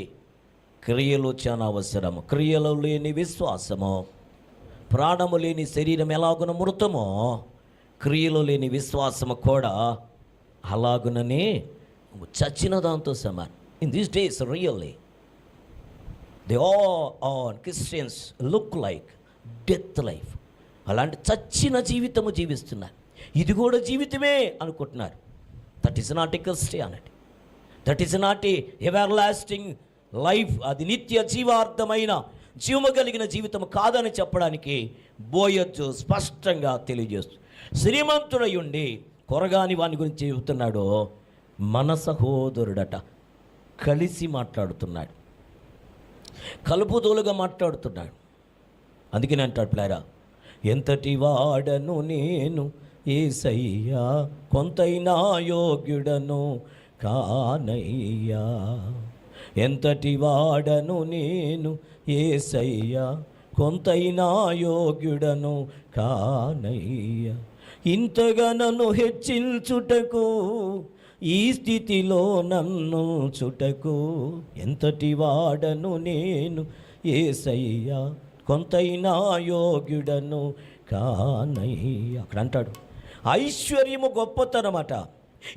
క్రియలు చాలా అవసరము. క్రియలు లేని విశ్వాసము, ప్రాణము లేని శరీరం ఎలాగున మృతమో, క్రియలు లేని విశ్వాసము కూడా అలాగుననే చచ్చిన దాంతో సమానం. In these days really they all Christians look like death life. అలాంటి చచ్చిన జీవితము జీవిస్తున్నారు. ఇది కూడా జీవితమే అనుకుంటున్నారు. That is not a Christianity, that is not a ever lasting life. అది నిత్య జీవార్థమైన జీవము కలిగిన జీవితం కాదని చెప్పడానికి బోయొచ్చు స్పష్టంగా తెలియజేస్తుంది. శ్రీమంతుడై ఉండి కొరగాని వాని గురించి చెబుతున్నాడు. మన సహోదరుడట, కలిసి మాట్లాడుతున్నాడు, కలుపుదోలుగా మాట్లాడుతున్నాడు. అందుకని అంటాడు ప్లేరా, ఎంతటి వాడను నేను యేసయ్యా, కొంతైనా యోగ్యుడను కానయ్యా. ఎంతటి వాడను నేను యేసయ్యా, కొంతైనా యోగ్యుడను కానయ్యా. ఇంతగా నన్ను హెచ్చించుటకు, ఈ స్థితిలో నన్ను చుటకు, ఎంతటి వాడను నేను యేసయ్యా, కొంతైనా యోగ్యుడను కానయ్యా. అక్కడ అంటాడు, ఐశ్వర్యము గొప్పతనమట.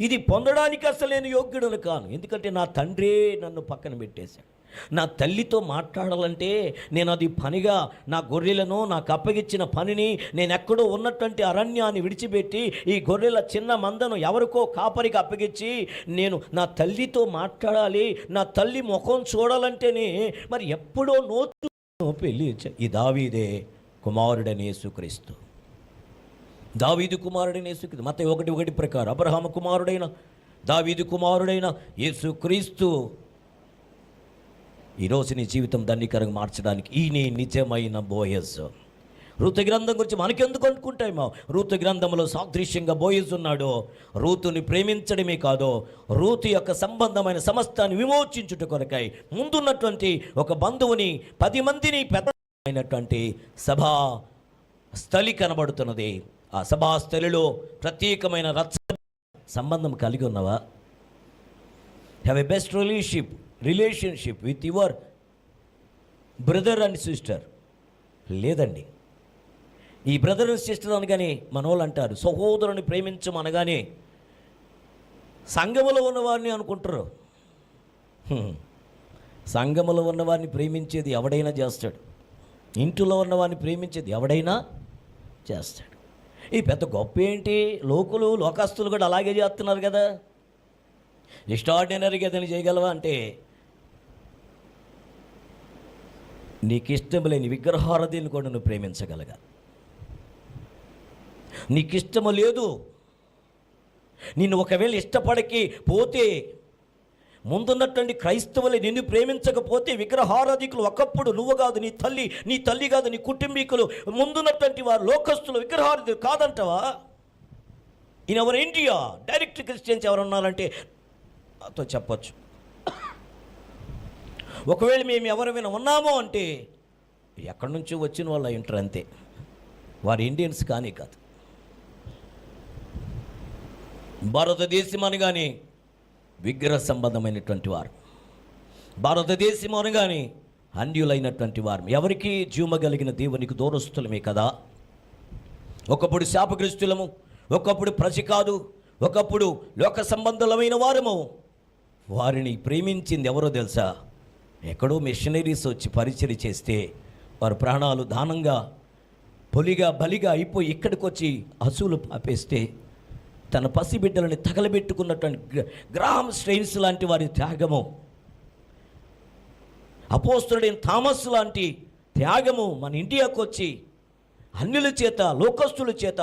ఇది పొందడానికి అసలు నేను యోగ్యుడను కాను, ఎందుకంటే నా తండ్రే నన్ను పక్కన పెట్టేశాడు. నా తల్లితో మాట్లాడాలంటే నేను అది పనిగా నా గొర్రెలను నాకు అప్పగించిన పనిని నేను ఎక్కడో ఉన్నటువంటి అరణ్యాన్ని విడిచిపెట్టి ఈ గొర్రెల చిన్న మందను ఎవరికో కాపరికి అప్పగించి నేను నా తల్లితో మాట్లాడాలి, నా తల్లి ముఖం చూడాలంటేనే మరి ఎప్పుడో నోటు పెళ్ళి. ఈ దావీదే కుమారుడని యేసుక్రీస్తు, దావీదు కుమారుడైన యేసుక్రీస్తు. మత్తయి 1:1 ప్రకారం అబ్రహాము కుమారుడైన దావీదు కుమారుడైన యేసుక్రీస్తు ఈరోజు నీ జీవితం ధన్యకరంగా మార్చడానికి ఈయనే నిజమైన బోయజ్. రూతు గ్రంథం గురించి మనకెందుకు అనుకుంటామో, రూతు గ్రంథంలో సాదృశ్యంగా బోయజ్ ఉన్నాడు. రూతుని ప్రేమించడమే కాదు, రూతు యొక్క సంబంధమైన సమస్తాన్ని విమోచించుట కొరకై ముందున్నటువంటి ఒక బంధువుని 10 మందిని పెద్దైనటువంటి సభా స్థలి కనబడుతున్నది. ఆ సభా స్థలిలో ప్రత్యేకమైన రచ్చ సంబంధం కలిగి ఉన్నవా? Have a best relationship with your brother and sister? లేదండి. ఈ బ్రదర్ అండ్ సిస్టర్ అనగానే మనోళ్ళు అంటారు, సహోదరుని ప్రేమించమనగానే సంఘములో ఉన్నవారిని అనుకుంటారు. సంఘములో ఉన్నవారిని ప్రేమించేది ఎవడైనా చేస్తాడు, ఇంటిలో ఉన్నవారిని ప్రేమించేది ఎవడైనా చేస్తాడు. ఈ పెద్ద గొప్ప ఏంటి? లోకస్తులు కూడా అలాగే చేస్తున్నారు కదా. ఎక్స్ట్రాడినరీగా ఏదైనా చేయగలవా అంటే, నీకు ఇష్టం లేని విగ్రహారాధనను కూడా నువ్వు ప్రేమించగలగా. నీకు ఇష్టము లేదు, నిన్ను ఒకవేళ ఇష్టపడకి పోతే, ముందున్నటువంటి క్రైస్తవులు నిన్ను ప్రేమించకపోతే, విగ్రహారాధికులు ఒకప్పుడు నువ్వు కాదు, నీ తల్లి కాదు, నీ కుటుంబీకులు, ముందున్నటువంటి వారు లోకస్తులు విగ్రహారాధికులు కాదంటవా? In our India direct Christians ఎవరు ఉన్నారంటే నాతో చెప్పచ్చు. ఒకవేళ మేము ఎవరైనా ఉన్నామో అంటే ఎక్కడి నుంచో వచ్చిన వాళ్ళు ఇంటర్, అంతే. వారు ఇండియన్స్ కానీ కాదు. భారతదేశం అనగానే విగ్రహ సంబంధమైనటువంటి వారు, భారతదేశం అనగానే అన్యులైనటువంటి వారు, ఎవరికి జీవము కలిగిన దేవునికి దూరస్తులమే కదా. ఒకప్పుడు శాపగ్రస్తులము, ఒకప్పుడు ప్రజ కాదు, ఒకప్పుడు లోక సంబంధులమైన వారము. వారిని ప్రేమించింది ఎవరో తెలుసా? ఎక్కడో మిషనరీస్ వచ్చి పరిచయం చేస్తే వారి ప్రాణాలు దానంగా బలిగా అయిపోయి ఇక్కడికి వచ్చి అసూలు పాపేస్తే తన పసిబిడ్డలని తగలబెట్టుకున్నటువంటి గ్రాహం స్ట్రెయిన్స్ లాంటి వారి త్యాగము, అపోస్తలుడైన థామస్ లాంటి త్యాగము మన ఇండియాకు వచ్చి అన్యుల చేత లోకస్తుల చేత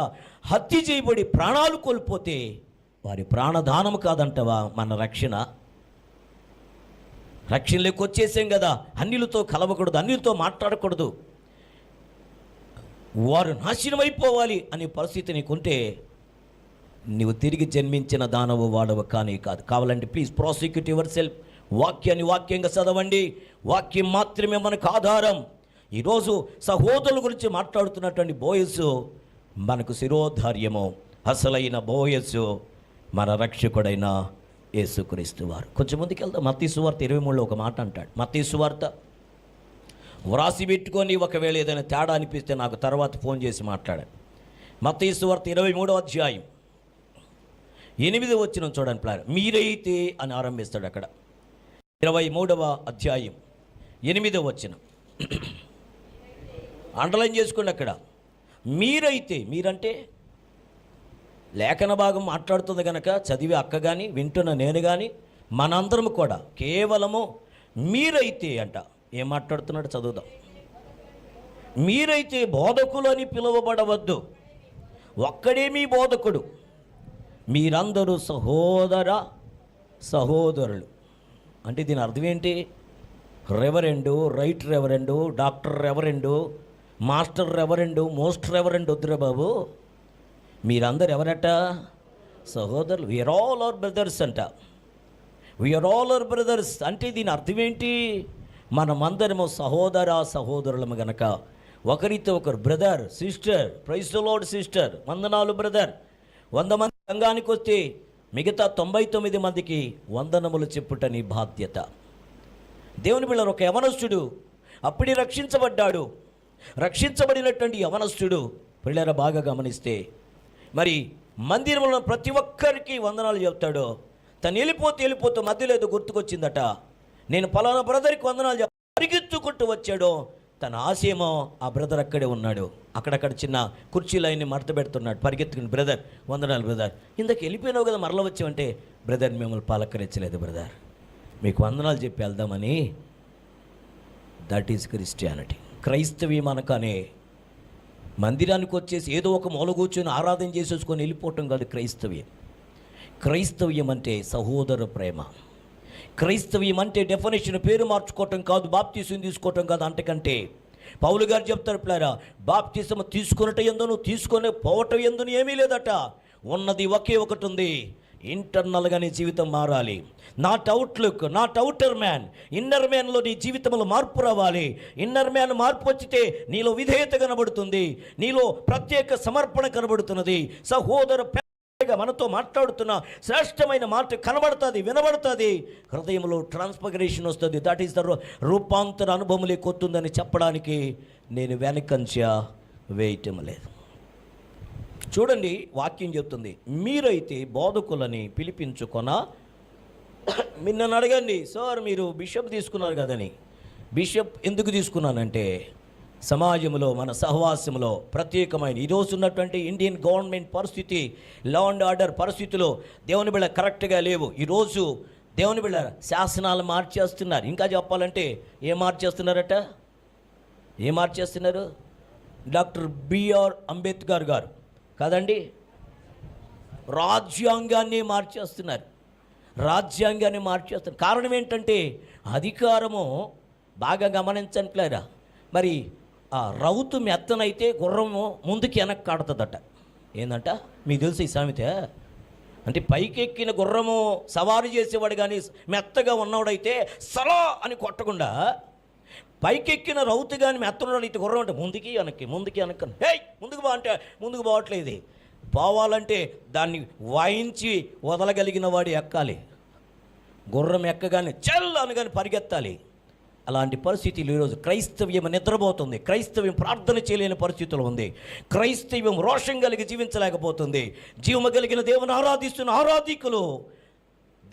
హత్య చేయబడి ప్రాణాలు కోల్పోతే వారి ప్రాణదానము కాదంటవా మన రక్షణ? రక్షణలోకి వచ్చేసాం కదా, అన్యులతో కలవకూడదు, అన్యులతో మాట్లాడకూడదు, వారు నాశనం అయిపోవాలి అనే పరిస్థితి నీకుంటే నువ్వు తిరిగి జన్మించిన దానవు వాడవు కానీ కాదు. కావాలంటే ప్లీజ్ ప్రాసిక్యూట్ యువర్ సెల్ఫ్. వాక్యంగా చదవండి. వాక్యం మాత్రమే మనకు ఆధారం. ఈరోజు సహోదరుల గురించి మాట్లాడుతున్నటువంటి బోయసు మనకు శిరోధార్యము. అసలైన బోయసు మన రక్షకుడైన యేసుక్రీస్తు వారు. కొంచెం ముందుకు వెళ్తాం. మత్తయి సువార్త 23లో ఒక మాట అంటాడు. మత్తయి సువార్త వ్రాసి పెట్టుకొని ఒకవేళ ఏదైనా తేడా అనిపిస్తే నాకు తర్వాత ఫోన్ చేసి మాట్లాడాను. మత్తయి సువార్త 23వ అధ్యాయం 8వ వచనం చూడండి ప్లాన్. మీరైతే అని ఆరంభిస్తాడు అక్కడ. 23వ అధ్యాయం 8వ వచనం అండర్లైన్ చేసుకోండి. అక్కడ మీరైతే, మీరంటే లేఖన భాగం మాట్లాడుతుంది కనుక చదివి అక్క కానీ వింటున్న నేను కానీ మనందరం కూడా కేవలము మీరైతే అంట. ఏం మాట్లాడుతున్నాడు చదువుదాం. మీరైతే బోధకులు అని పిలువబడవద్దు, ఒక్కడే మీ బోధకుడు, మీరందరూ సహోదరులు. అంటే దీని అర్థం ఏంటి? Reverend, right reverend, doctor reverend, master reverend, most reverend వద్దురా బాబు. మీరందరూ ఎవరట? సహోదరులు. వీఆర్ ఆల్ అవర్ బ్రదర్స్ అంట. వీఆర్ ఆల్ అవర్ బ్రదర్స్ అంటే దీని అర్థం ఏంటి? మనమందరము సహోదరులము గనక ఒకరితో ఒకరు brother, sister, praise the lord sister, వందనాలు బ్రదర్. 100 మంది సంఘానికి వస్తే మిగతా 99 మందికి వందనములు చెప్పుట నీ బాధ్యత. దేవుని బిడ్డలారా, ఒక యవనస్తుడు అప్పుడే రక్షించబడ్డాడు. రక్షించబడినటువంటి యవనస్తుడు పిల్లల బాగా గమనిస్తే మరి మందిరంలో ప్రతి ఒక్కరికి వందనాలు చెప్తాడు. తను వెళ్ళిపోతూ మధ్యలో ఏదో గుర్తుకొచ్చిందట. నేను పలానా బ్రదర్కి వందనాలు పరిగెత్తుకుంటూ వచ్చాడు. తన ఆశయమో ఆ బ్రదర్ అక్కడే ఉన్నాడు. అక్కడక్కడ చిన్న కుర్చీలు ఆయన్ని మడత పెడుతున్నాడు. పరిగెత్తుకుని బ్రదర్ వందనాలు బ్రదర్, ఇందాక వెళ్ళిపోయినావు కదా మరలా వచ్చావంటే, బ్రదర్ మిమ్మల్ని పలకరించలేదు బ్రదర్, మీకు వందనాలు చెప్పి వెళ్దామని. That is Christianity. క్రైస్తవ్యం అనగానే మందిరానికి వచ్చేసి ఏదో ఒక మూల కూర్చొని ఆరాధన చేసేసుకొని వెళ్ళిపోవటం కాదు క్రైస్తవ్యం. క్రైస్తవ్యం అంటే సహోదర ప్రేమ. క్రైస్తవ్యం అంటే డెఫినేషన్ పేరు మార్చుకోవటం కాదు, బాప్తిసం తీసుకోవటం కాదు. అంతకంటే పౌలు గారు చెప్తారు పిల్లారా, బాప్తిసం తీసుకున్నట్టు ఎందును తీసుకొని పోవటం ఎందును ఏమీ లేదట. ఉన్నది ఒకే ఒకటి ఉంది. ఇంటర్నల్గా నీ జీవితం మారాలి. Not outlook, not outer man. Inner మ్యాన్లో నీ జీవితంలో మార్పు రావాలి. ఇన్నర్ మ్యాన్ మార్పు వచ్చితే నీలో విధేయత కనబడుతుంది, నీలో ప్రత్యేక సమర్పణ కనబడుతున్నది. సహోదర మనతో మాట్లాడుతున్న శ్రేష్టమైన మాట కనబడుతుంది, వినబడుతుంది. హృదయంలో ట్రాన్స్ఫర్మేషన్ వస్తుంది. దట్ ఈస్ ద రూపాంతర అనుభవం లేకొస్తుందని చెప్పడానికి నేను వెనకంచ వేయటం లేదు. చూడండి, వాక్యం చెప్తుంది, మీరైతే బోధకులని పిలిపించుకొన. మీరు నన్ను అడగండి, సార్ మీరు బిషప్ తీసుకున్నారు కదని. బిషప్ ఎందుకు తీసుకున్నానంటే సమాజంలో మన సహవాసంలో ప్రత్యేకమైన ఈరోజు ఉన్నటువంటి ఇండియన్ గవర్నమెంట్ పరిస్థితి, లా అండ్ ఆర్డర్ పరిస్థితులు దేవుని బిళ్ళ కరెక్ట్గా లేవు. ఈరోజు దేవుని బిళ్ళ శాసనాలు మార్చేస్తున్నారు. ఇంకా చెప్పాలంటే ఏం మార్చేస్తున్నారు? డాక్టర్ బిఆర్ అంబేద్కర్ గారు కాదండి, రాజ్యాంగాన్ని మార్చేస్తున్నారు. కారణం ఏంటంటే అధికారము బాగా గమనించట్లేరా. మరి ఆ రౌతు మెత్తనైతే గుర్రము ముందుకి వెనక్కి కాడుతుందట. ఏందంట మీకు తెలుసు ఈ సామెత? అంటే పైకెక్కిన గుర్రము సవారీ చేసేవాడు కానీ మెత్తగా ఉన్నవాడైతే సలా అని కొట్టకుండా, పైకెక్కిన రౌతు కానీ మెత్తనవాడైతే గుర్రం అంటే ముందుకి వెనక్కి హేయ్ ముందుకు బా అంటే ముందుకు పోవట్లేదు. పోవాలంటే దాన్ని వాయించి వదలగలిగిన వాడు ఎక్కాలి. గుర్రం ఎక్కగానే చల్ అనగానే పరిగెత్తాలి. అలాంటి పరిస్థితులు ఈరోజు క్రైస్తవ్యం నిద్రపోతుంది. క్రైస్తవ్యం ప్రార్థన చేయలేని పరిస్థితులు ఉంది. క్రైస్తవ్యం రోషం కలిగి జీవించలేకపోతుంది. జీవము కలిగిన దేవుని ఆరాధిస్తున్న ఆరాధికులు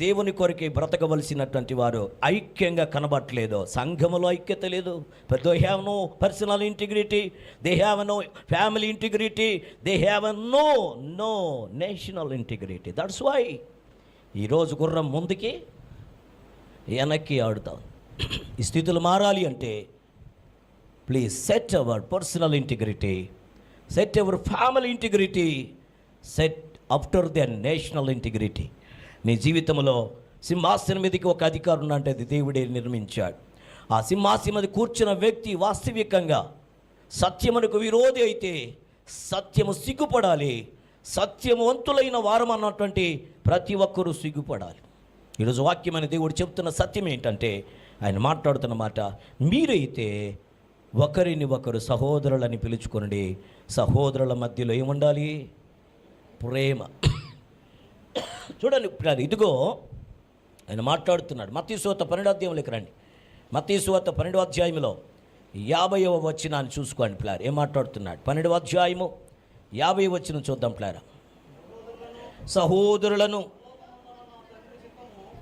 దేవుని కొరకే బ్రతకవలసినటువంటి వారు ఐక్యంగా కనబట్టలేదు. సంఘములో ఐక్యత లేదు. They have no personal integrity, they have no family integrity, they have no national integrity. That's why ఈరోజు గుర్రం ముందుకి వెనక్కి ఆడుతాం. ఈ స్థితులు మారాలి అంటే please set our personal integrity, set our family integrity, set after the national integrity. నీ జీవితంలో సింహాసనం మీదకి ఒక అధికారం అంటే అది దేవుడే నిర్మించాడు. ఆ సింహాసనం మీద కూర్చున్న వ్యక్తి వాస్తవికంగా సత్యమునకు విరోధి అయితే సత్యము సిగ్గుపడాలి. సత్యవంతులైన వారం అన్నటువంటి ప్రతి ఒక్కరూ సిగ్గుపడాలి. ఈరోజు వాక్యమైన దేవుడు చెప్తున్న సత్యం ఏంటంటే, ఆయన మాట్లాడుతున్న మాట, మీరైతే ఒకరిని ఒకరు సహోదరులని పిలుచుకోండి. సహోదరుల మధ్యలో ఏముండాలి? ప్రేమ. చూడండి, ఇదిగో ఆయన మాట్లాడుతున్నాడు. మత్తయి సువార్త 12వ అధ్యాయంలోకి రండి. మత్తయి సువార్త 12వ అధ్యాయంలో 50వ వచనాన్ని చూసుకోండి ప్లార్. ఏం మాట్లాడుతున్నాడు? 12వ అధ్యాయము 50వ వచనం చూద్దాం ప్లారా. సహోదరులను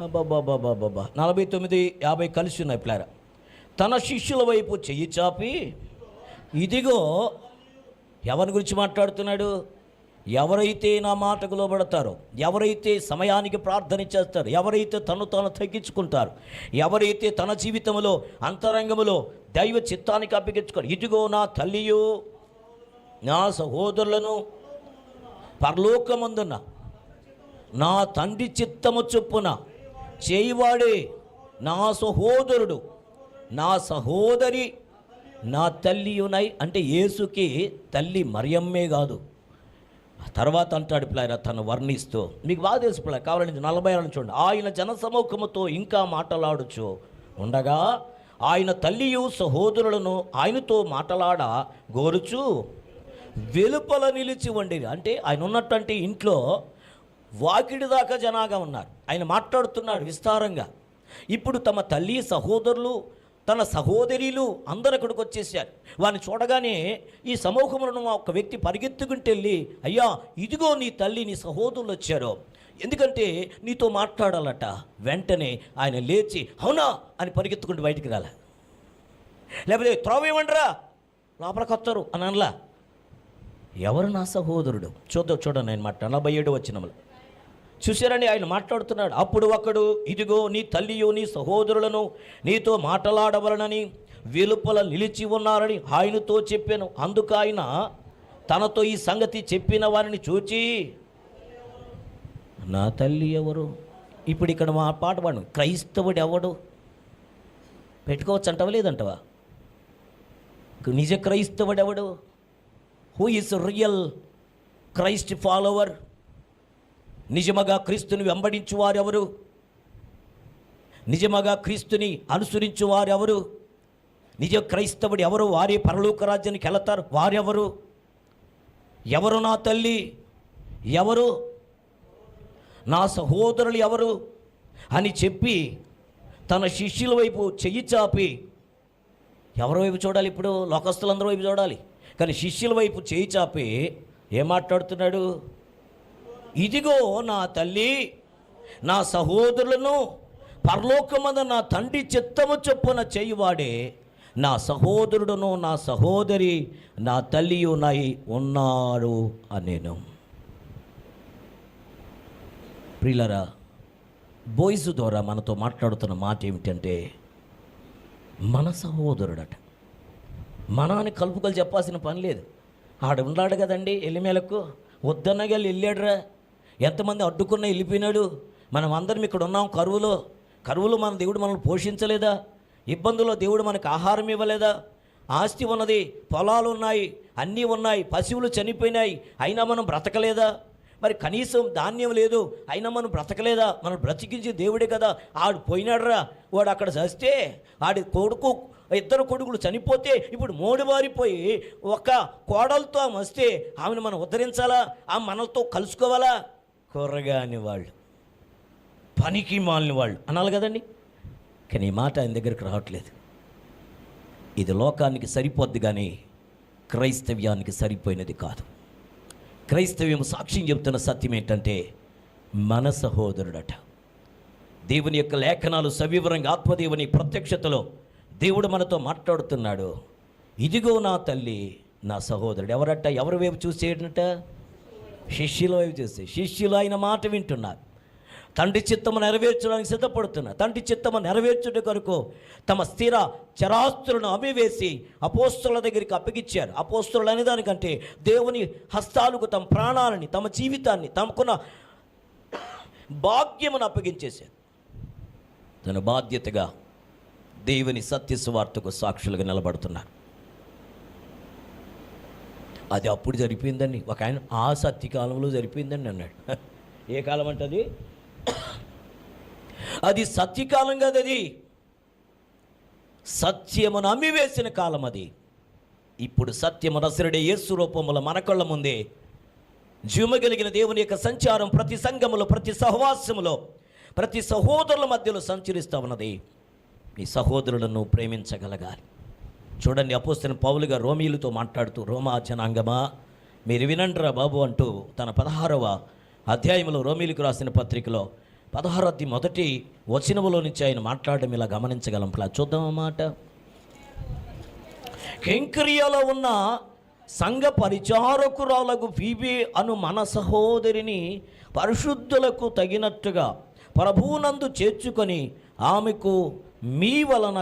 49, 50 కలిసి ఉన్నాయి ప్లారా. తన శిష్యుల వైపు చెయ్యి చాపి, ఇదిగో ఎవరి గురించి మాట్లాడుతున్నాడు? ఎవరైతే నా మాటకు లోబడతారో, ఎవరైతే సమయానికి ప్రార్థన చేస్తారో, ఎవరైతే తను తగ్గించుకుంటారో, ఎవరైతే తన జీవితంలో అంతరంగములో దైవ చిత్తానికి అప్పగించుకోరు, ఇదిగో నా తల్లియు నా సహోదరులను పరలోకమందున్న నా తండ్రి చిత్తము చొప్పున చేయివాడే నా సహోదరుడు, నా సహోదరి, నా తల్లియునై. అంటే యేసుకి తల్లి మరియమ్మే కాదు. తర్వాత అంటాడు పిల్లారా తను వర్ణిస్తూ, మీకు బాగా తెలుసు పిల్లలు, కావాలని 46 చూడండి. ఆయన జనసమూహముతో ఇంకా మాట్లాడుచు ఉండగా ఆయన తల్లియు సహోదరులను ఆయనతో మాట్లాడ గోరుచు వెలుపల నిలిచి ఉండేది. అంటే ఆయన ఉన్నటువంటి ఇంట్లో వాకిడి దాకా జనాగా ఉన్నారు. ఆయన మాట్లాడుతున్నాడు విస్తారంగా. ఇప్పుడు తమ తల్లి, సహోదరులు, తన సహోదరీలు అందరూ అక్కడికి వచ్చేసారు. వారిని చూడగానే ఈ సమూహములను ఒక వ్యక్తి పరిగెత్తుకుంటూ వెళ్ళి, అయ్యా ఇదిగో నీ తల్లి, నీ సహోదరులు వచ్చారు, ఎందుకంటే నీతో మాట్లాడాలట. వెంటనే ఆయన లేచి అవునా అని పరిగెత్తుకుంటూ బయటికి రాలే, లేకపోతే త్రోవేమంటారా లోపలికి వస్తారు అని అనలా. ఎవరు నా సహోదరుడు? చూడండి ఆయన మాట 47 వచనములు చూశారండి. ఆయన మాట్లాడుతున్నాడు. అప్పుడు ఒకడు, ఇదిగో నీ తల్లియు నీ సహోదరులను నీతో మాట్లాడవలనని వెలుపల నిలిచి ఉన్నారని ఆయనతో చెప్పాను. అందుకు ఆయన తనతో ఈ సంగతి చెప్పిన వారిని చూచి, నా తల్లి ఎవరు? ఇప్పుడు ఇక్కడ మా పాట పాడు, క్రైస్తవుడు ఎవడు పెట్టుకోవచ్చు అంటవా లేదంటవా? నిజ క్రైస్తవుడు ఎవడు? Who is real Christ follower? నిజముగా క్రీస్తుని వెంబడించువారు ఎవరు? నిజముగా క్రీస్తుని అనుసరించువారు ఎవరు? నిజ క్రైస్తవుడు ఎవరు? వారే పరలోక రాజ్యానికి వెళతారు. వారెవరు? ఎవరు నా తల్లి? ఎవరు నా సహోదరులు? ఎవరు అని చెప్పి తన శిష్యుల వైపు చెయ్యి చాపి, ఎవరి వైపు చూడాలి? ఇప్పుడు లోకస్తులందరి వైపు చూడాలి, కానీ శిష్యుల వైపు చేయి చాపి ఏం మాట్లాడుతున్నాడు? ఇదిగో నా తల్లి, నా సహోదరులను పరలోకమందు నా తండ్రి చిత్తము చొప్పున చేయువాడే నా సహోదరుడును నా సహోదరి నా తల్లియునై ఉన్నారు అనేను. ప్రియులరా, బాయ్స్ ద్వారా మనతో మాట్లాడుతున్న మాట ఏమిటంటే, మన సహోదరుడట. మనాన్ని కలుపుకొని చెప్పాల్సిన పని లేదు. ఆడ ఉన్నాడు కదండి ఎల్లిమేలకు, వద్దన్నగా వెళ్ళాడురా, ఎంతమంది అడ్డుకున్నా వెళ్ళిపోయినాడు. మనం అందరం ఇక్కడ ఉన్నాం కరువులో మన దేవుడు మనల్ని పోషించలేదా? ఇబ్బందుల్లో దేవుడు మనకు ఆహారం ఇవ్వలేదా? ఆస్తి ఉన్నది, పొలాలు ఉన్నాయి, అన్నీ ఉన్నాయి, పశువులు చనిపోయినాయి, అయినా మనం బ్రతకలేదా? మరి కనీసం ధాన్యం లేదు, అయినా మనం బ్రతకలేదా? మనం బ్రతికించి దేవుడే కదా. ఆడు పోయినాడురా, వాడు అక్కడ చస్తే, ఆడి కొడుకు, 2 కొడుకులు చనిపోతే, ఇప్పుడు మోడివారిపోయి ఒక కోడలతో వస్తే ఆమెను మనం ఉద్ధరించాలా? ఆమె మనతో కలుసుకోవాలా? కొర్రగాని వాళ్ళు, పనికి మాలిన వాళ్ళు అనాలి కదండి. కానీ ఈ మాట ఆయన దగ్గరికి రావట్లేదు. ఇది లోకానికి సరిపోద్ది కానీ క్రైస్తవ్యానికి సరిపోయినది కాదు. క్రైస్తవ్యం సాక్ష్యం చెప్తున్న సత్యం ఏంటంటే, మన సహోదరుడట. దేవుని యొక్క లేఖనాలు సవివరంగా ఆత్మదేవుని ప్రత్యక్షతలో దేవుడు మనతో మాట్లాడుతున్నాడు. ఇదిగో నా తల్లి, నా సహోదరుడు. ఎవరట? ఎవరి వైపు చూసేటంట? శిష్యుల వైపు చూస్తే. శిష్యులు ఆయన మాట వింటున్నారు. తండ్రి చిత్తము నెరవేర్చడానికి సిద్ధపడుతున్నారు. తండ్రి చిత్తము నెరవేర్చుట కొరకు తమ స్థిర చరాస్తులను అమ్మివేసి అపోస్తలుల దగ్గరికి అప్పగించారు. అపోస్తలులు అనే దానికంటే దేవుని హస్తాలకు తమ ప్రాణాలని, తమ జీవితాన్ని, తమకున్న భాగ్యమును అప్పగించేశారు. తన బాధ్యతగా దేవుని సత్య సువార్తకు సాక్షులుగా నిలబడుతున్నారు. అది అప్పుడు జరిపోయిందండి. ఒక ఆయన ఆ సత్యకాలంలో జరిపోయిందండి అన్నాడు. ఏ కాలం అంటది? అది సత్యకాలం కాదు, అది సత్యమును అమ్మివేసిన కాలం. అది ఇప్పుడు సత్యము నసరుడే యేసు రూపముల మన కళ్ళ ముందే జీవమగలిగిన దేవుని యొక్క సంచారం ప్రతి సంఘములో, ప్రతి సహవాసములో, ప్రతి సహోదరుల మధ్యలో సంచరిస్తూ ఉన్నది. ఈ సహోదరులను ప్రేమించగలగాలి. చూడండి, అపోస్తలుడైన పౌలు గారు రోమీయులతో మాట్లాడుతూ, రోమా జనాంగమా మీరు వినండిరా బాబు అంటూ తన 16వ అధ్యాయంలో రోమీయులకు రాసిన పత్రికలో 16వ మొదటి వచనములో నుంచి ఆయన మాట్లాడడం ఇలా గమనించగలం. చూద్దాం అన్నమాట. కెంక్రియాలో ఉన్న సంఘ పరిచారకురాలకు ఫీబే అను మన సహోదరిని పరిశుద్ధులకు తగినట్టుగా ప్రభువునందు చేర్చుకొని ఆమెకు మీ వలన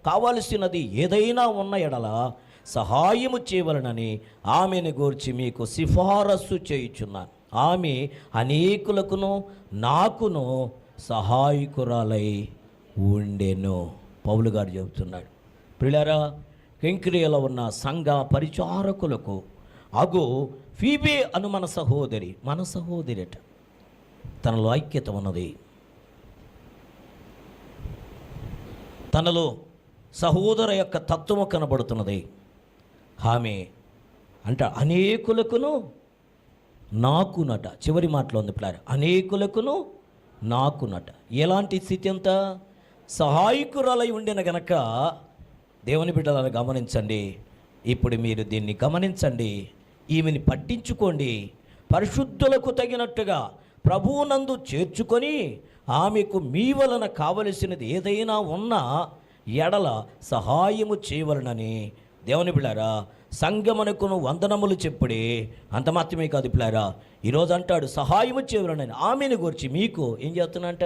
కావలసినది ఏదైనా ఉన్న ఎడల సహాయము చేయవలనని ఆమెను గూర్చి మీకు సిఫారసు చేయుచున్నాను. ఆమె అనేకులకును నాకును సహాయకురాలై ఉండెను. పౌలు గారు చెబుతున్నాడు. ప్రియులారా, కెంక్రియలో ఉన్న సంఘ పరిచారకులకు అగు ఫీబే అను మన సహోదరిట, తనలో ఐక్యత ఉన్నది. తనలో సహోదర యొక్క తత్వము కనబడుతున్నది. ఆమె అంట అనేకులకును నాకునట. చివరి మాటలో ఉంది పిల్లారు, అనేకులకును నాకునట. ఎలాంటి స్థితి అంతా? సహాయకురాలై ఉండిన గనక దేవుని బిడ్డలను గమనించండి. ఇప్పుడు మీరు దీన్ని గమనించండి, ఈమెని పట్టించుకోండి. పరిశుద్ధులకు తగినట్టుగా ప్రభువునందు చేర్చుకొని ఆమెకు మీ వలన కావలసినది ఏదైనా ఉన్నా ఎడల సహాయము చేయవలనని దేవుని బిడ్డారా సంఘమునకును వందనములు చెప్పుడే. అంత మాత్రమే కాదు పిల్లారా, ఈరోజు అంటాడు సహాయము చేయవలనని. ఆమెను గురించి మీకు ఏం చేస్తున్నట్ట?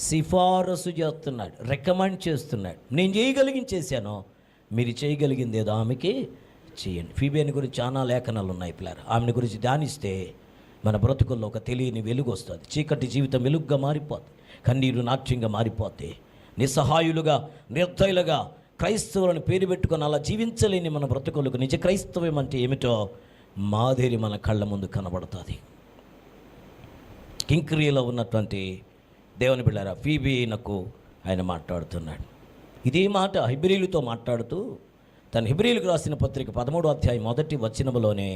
సిఫారసు చేస్తున్నాడు, రికమెండ్ చేస్తున్నాడు. నేను చేయగలిగించేసాను, మీరు చేయగలిగింది ఏదో ఆమెకి చేయండి. ఫీబేని గురించి చాలా లేఖనాలు ఉన్నాయి పిల్లారా. ఆమెను గురించి ధ్యానిస్తే మన బ్రతుకుల్లో ఒక తెలియని వెలుగు వస్తుంది. చీకటి జీవితం వెలుగుగా మారిపోతుంది, కన్నీరు నాట్యంగా మారిపోతే, నిస్సహాయులుగా నిర్దయులుగా క్రైస్తవులను పేరు పెట్టుకొని అలా జీవించలేని మన బ్రతుకులకు నిజ క్రైస్తవం అంటే ఏమిటో మాదిరి మన కళ్ళ ముందు కనబడుతుంది. కింక్రియలో ఉన్నటువంటి దేవుని బిడ్డారా, ఫీబీనకు ఆయన మాట్లాడుతున్నాడు. ఇదే మాట హెబ్రీయులతో మాట్లాడుతూ తన హెబ్రీయులకు రాసిన పత్రిక 13వ అధ్యాయం 1వ వచనములోనే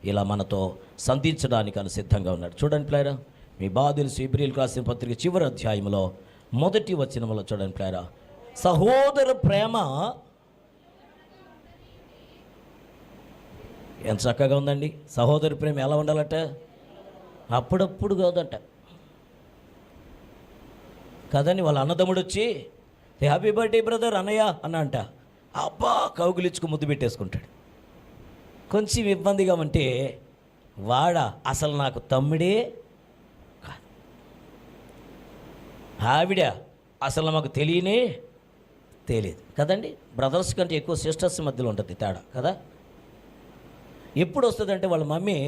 ఇలా మనతో సంధించడానికి ఆయన సిద్ధంగా ఉన్నాడు. చూడండి ప్లేరా, మీ బాగా తెలుసు హెబ్రీయులకు రాసిన పత్రిక చివరి అధ్యాయంలో 1వ వచనములో చూడండి ప్లేరా, సహోదర ప్రేమ ఎంత చక్కగా ఉందండి. సహోదర ప్రేమ ఎలా ఉండాలట? అప్పుడప్పుడు కాదంట కదని వాళ్ళ అన్నదమ్ముడు వచ్చి హ్యాపీ బర్త్డే బ్రదర్ అన్నయ్య అన్న అంట, అబ్బా కౌగులిచ్చుకు ముద్దు పెట్టేసుకుంటాడు. కొంచెం ఇబ్బందిగా ఉంటే వాడా అసలు నాకు తమ్ముడే కాదు, ఆవిడ అసలు మాకు తెలియదు కదండి. బ్రదర్స్ కంటే ఎక్కువ సిస్టర్స్ మధ్యలో ఉంటుంది తేడా కదా. ఎప్పుడు వస్తుందంటే వాళ్ళ మమ్మీ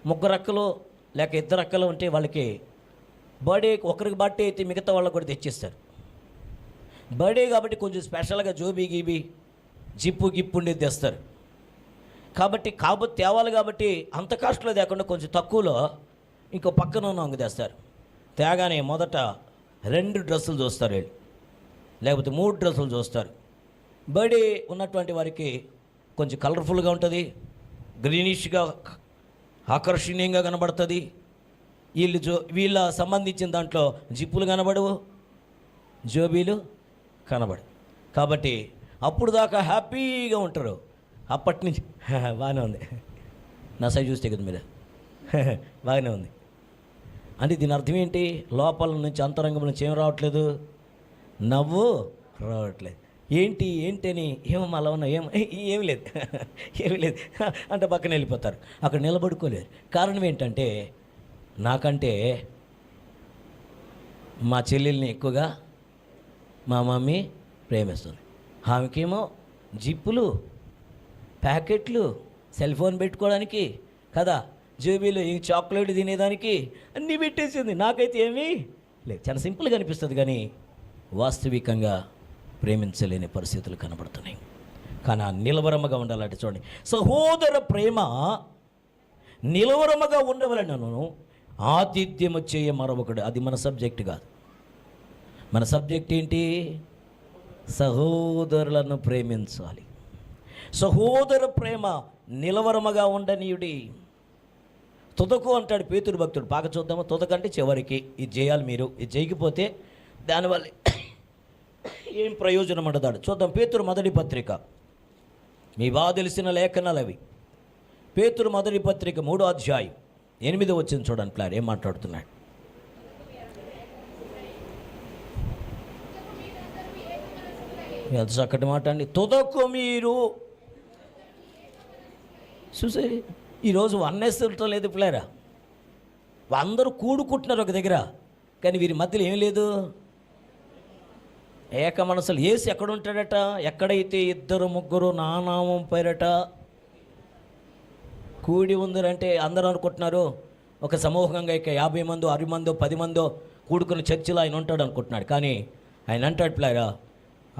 ముగ్గురు అక్కలు లేక ఇద్దరు అక్కలు ఉంటే వాళ్ళకి బర్త్డే, ఒకరికి బర్త్డే అయితే మిగతా వాళ్ళకి కూడా తెచ్చిస్తారు. బర్త్డే కాబట్టి కొంచెం స్పెషల్గా జోబీ గీబీ జిప్పు గిప్పు ఉండేది తెస్తారు. కాబట్టి తేవాలి కాబట్టి అంత కాస్ట్లో తేకుండా కొంచెం తక్కువలో ఇంకో పక్కన ఉన్న వంగ తెస్తారు. తేగానే మొదట 2 డ్రెస్సులు చూస్తారు వీళ్ళు, లేకపోతే 3 డ్రెస్సులు చూస్తారు. బర్త్డే ఉన్నటువంటి వారికి కొంచెం కలర్ఫుల్గా ఉంటుంది, గ్రీనిష్గా ఆకర్షణీయంగా కనబడుతుంది. వీళ్ళ సంబంధించిన దాంట్లో జిప్పులు కనబడవు, జోబీలు కనబడు. కాబట్టి అప్పుడు దాకా హ్యాపీగా ఉంటారు. అప్పటి నుంచి బాగానే ఉంది, నా సైజ్ చూస్తే కదా మీరు బాగానే ఉంది. అంటే దీని అర్థం ఏంటి? లోపల నుంచి అంతరంగం నుంచి ఏం రావట్లేదు? నవ్వు రావట్లేదు. ఏంటి అని ఏమో అలా ఉన్నా ఏమి లేదు ఏమి లేదు అంటే పక్కన వెళ్ళిపోతారు, అక్కడ నిలబడుకోలేరు. కారణం ఏంటంటే నాకంటే మా చెల్లెల్ని ఎక్కువగా మా మమ్మీ ప్రేమిస్తుంది. ఆమెకేమో జిప్పులు, ప్యాకెట్లు, సెల్ ఫోన్ పెట్టుకోవడానికి కదా, జేబీలో ఈ చాక్లెట్ తినేదానికి అన్నీ పెట్టేసింది. నాకైతే ఏమీ లేదు. చాలా సింపుల్గా అనిపిస్తుంది కానీ వాస్తవికంగా ప్రేమించలేని పరిస్థితులు కనబడుతున్నాయి. కానీ ఆ నిలవరముగా ఉండాలంటే చూడండి, సహోదర ప్రేమ నిలవరముగా ఉండవలనను ఆతిథ్యము చేయ మరొకడు. అది మన సబ్జెక్ట్ కాదు. మన సబ్జెక్ట్ ఏంటి? సహోదరులను ప్రేమించాలి. సహోదర ప్రేమ నిలవరముగా ఉండనీయుడి. తుదకు అంటాడు పేతురు భక్తుడు. బాగా చూద్దాము. తుదకంటే చివరికి ఇది చేయాలి మీరు, ఇది చేయకపోతే దానివల్ల ఏం ప్రయోజనం అంటాడు. చూద్దాం. పేతురు మొదటి పత్రిక, మీ బాగా తెలిసిన లేఖనాలు అవి. పేతురు మొదటి పత్రిక 3వ అధ్యాయం 8వ వచనం చూడండి. ప్లాన్ ఏం మాట్లాడుతున్నాడు? ఎంత చక్కటి మాట అండి. తుదకు మీరు చూసే ఈరోజు వన్నేస్తుంటం లేదు పిల్లారా. అందరూ కూడుకుంటున్నారు ఒక దగ్గర, కానీ వీరి మధ్యలో ఏం లేదు. ఏక మనసులు. యేసు ఎక్కడ ఉంటాడట? ఎక్కడైతే 2-3 నా నామం పేరట కూడి ఉందరంటే అందరూ అనుకుంటున్నారు ఒక సమూహంగా ఇక 50 మందో 60 మందో 10 మందో కూడుకున్న చర్చిలో ఆయన ఉంటాడు అనుకుంటున్నాడు. కానీ ఆయన అంటాడు పిల్లారా,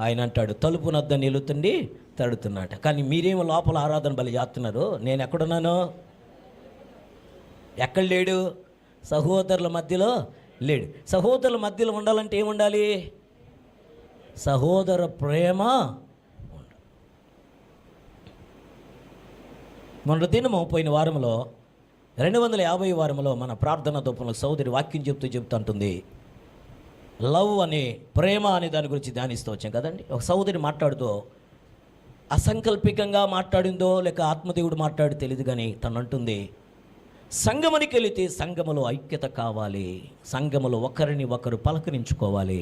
ఆయన అంటాడు తలుపు నద్ద నిలుతుండి తడుతున్నాడు. కానీ మీరేమో లోపల ఆరాధన బలి చేస్తున్నారు. నేను ఎక్కడున్నాను? ఎక్కడ లేడు? సహోదరుల మధ్యలో లేడు. సహోదరుల మధ్యలో ఉండాలంటే ఏముండాలి? సహోదర ప్రేమ. మొన్న దినము పోయిన వారంలో 250 వారంలో మన ప్రార్థన దూపంలో సోదరి వాక్యం చెప్తుంటుంది. లవ్ అనే ప్రేమ అనే దాని గురించి ధ్యానిస్తూ వచ్చాం కదండి. ఒక సోదరి మాట్లాడుతూ అసంకల్పికంగా మాట్లాడిందో లేక ఆత్మదేవుడు మాట్లాడి తెలియదు కానీ తను అంటుంది, సంఘమునికి వెళితే సంఘములో ఐక్యత కావాలి, సంఘములో ఒకరిని ఒకరు పలకరించుకోవాలి,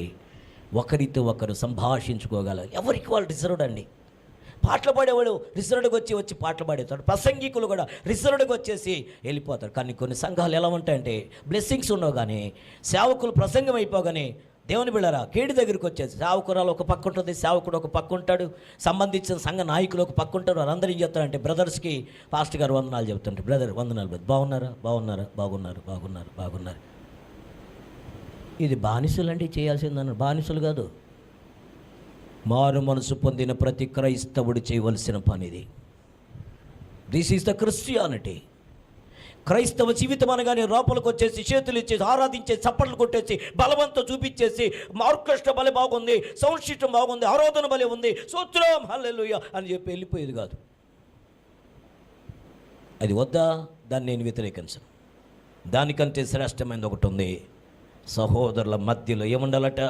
ఒకరితో ఒకరు సంభాషించుకోగలరు. ఎవరికి వాళ్ళు రిజర్వ్డ్ అండి. పాటలు పాడేవాడు రిజర్వ్డ్కి వచ్చి పాటలు పాడేస్తాడు. ప్రసంగికులు కూడా రిజర్వ్డ్కి వచ్చేసి వెళ్ళిపోతారు. కానీ కొన్ని సంఘాలు ఎలా ఉంటాయంటే బ్లెస్సింగ్స్ ఉండవు కానీ సేవకులు ప్రసంగం అయిపోగానే దేవుని బిళ్ళరా కేడి దగ్గరికి వచ్చేసి సేవకురాలు ఒక పక్క ఉంటుంది, సేవకుడు ఒక పక్క ఉంటాడు, సంబంధించిన సంఘ నాయకులు ఒక పక్క ఉంటారు. వాళ్ళందరూ ఏం చెప్తారంటే బ్రదర్స్కి పాస్టర్ గారు వందనాలు చెప్తుంటారు. బ్రదర్ వందనాలు, బాగున్నారా? బాగున్నారు. ఇది బానిసలండి చేయాల్సిందన్నారు. బానిసలు కాదు, మారు మనసు పొందిన ప్రతి క్రైస్తవుడు చేయవలసిన పని ఇది. This is the Christianity. క్రైస్తవ జీవితం అనగానే లోపలికి వచ్చేసి చేతులు ఇచ్చేసి ఆరాధించేసి చప్పట్లు కొట్టేసి బలవంతం చూపించేసి ఆర్కెస్ట్రా బలి బాగుంది, సౌండ్ సిస్టమ్ బాగుంది, ఆరాధన బలి ఉంది, స్తోత్రం హల్లెలూయా అని చెప్పి వెళ్ళిపోయేది కాదు. అది వద్దా? దాన్ని నేను వ్యతిరేకించను. దానికంటే శ్రేష్టమైనది ఒకటి ఉంది. సహోదరుల మధ్యలో ఏముండాలట?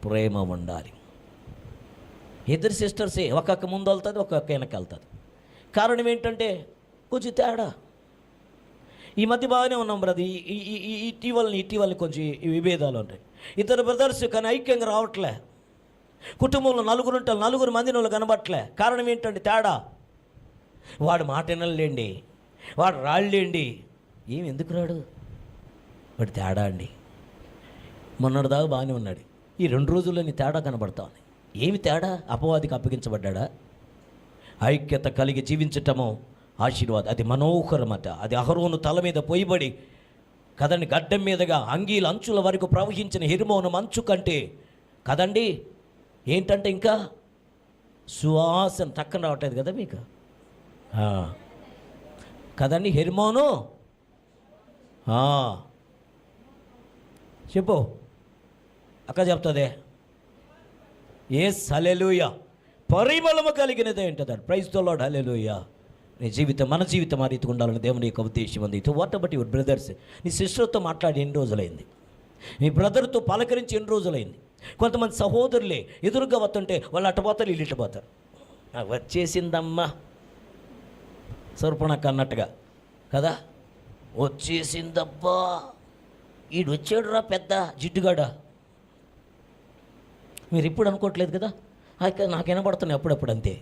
ప్రేమ ఉండాలి. ఇద్దరు సిస్టర్సే, ఒక్కొక్క ముందు వెళ్తుంది, ఒక్కొక్క వెనక వెళ్తుంది. కారణం ఏంటంటే కొంచెం తేడా. ఈ మధ్య బాగానే ఉన్నాం బ్రదర్. ఇటీవలని కొంచెం విభేదాలు ఉంటాయి. ఇద్దరు బ్రదర్స్ కానీ ఐక్యంగా రావట్లే. కుటుంబంలో 4 ఉంటారు, 4 మందిని వాళ్ళు కనబట్టలే. కారణం ఏంటంటే తేడా. వాడు మాట వినలేండి, వాడు రాళ్ళేండి. ఏమి ఎందుకు రాడు? వాడు తేడా అండి. మొన్నటిదాకా బాగానే ఉన్నాడు, ఈ 2 రోజుల్లోని తేడా కనబడతా ఉంది. ఏమి తేడా? అపవాదికి అప్పగించబడ్డా? ఐక్యత కలిగి జీవించటము ఆశీర్వాదం. అది మనోహరమట. అది అహరోను తల మీద పోయిబడి కదండి గడ్డం మీదుగా అంగీల అంచుల వరకు ప్రవహించిన హెర్మోను మంచు కంటే కదండి ఏంటంటే ఇంకా సువాసన టక్కన రావట్లేదు కదా మీకు కదండి. హెర్మోను చెప్పు అక్క చెప్తుంది. హల్లెలూయా. పరిమళము కలిగినదే ఏంటది. Praise the Lord. హల్లెలూయా. నీ జీవితం మన జీవితం ఆ రీతిగా ఉండాలని దేవుని యొక్క ఉద్దేశం ఉంది. What about your brothers? నీ సిస్టర్తో మాట్లాడి ఎన్ని రోజులైంది? నీ బ్రదర్తో పలకరించి ఎన్ని రోజులైంది? కొంతమంది సహోదరులే ఎదురుగా వస్తుంటే వాళ్ళు అట్టపోతారు, వీళ్ళు ఇట్టపోతారు. వచ్చేసిందమ్మా సర్పణక్క అన్నట్టుగా కదా, వచ్చేసిందబ్బా ఈడు వచ్చాడు రా పెద్ద జిడ్డుగాడా. మీరు ఇప్పుడు అనుకోవట్లేదు కదా, అయితే నాకు వినబడుతున్నాయి అప్పుడప్పుడు అంతే.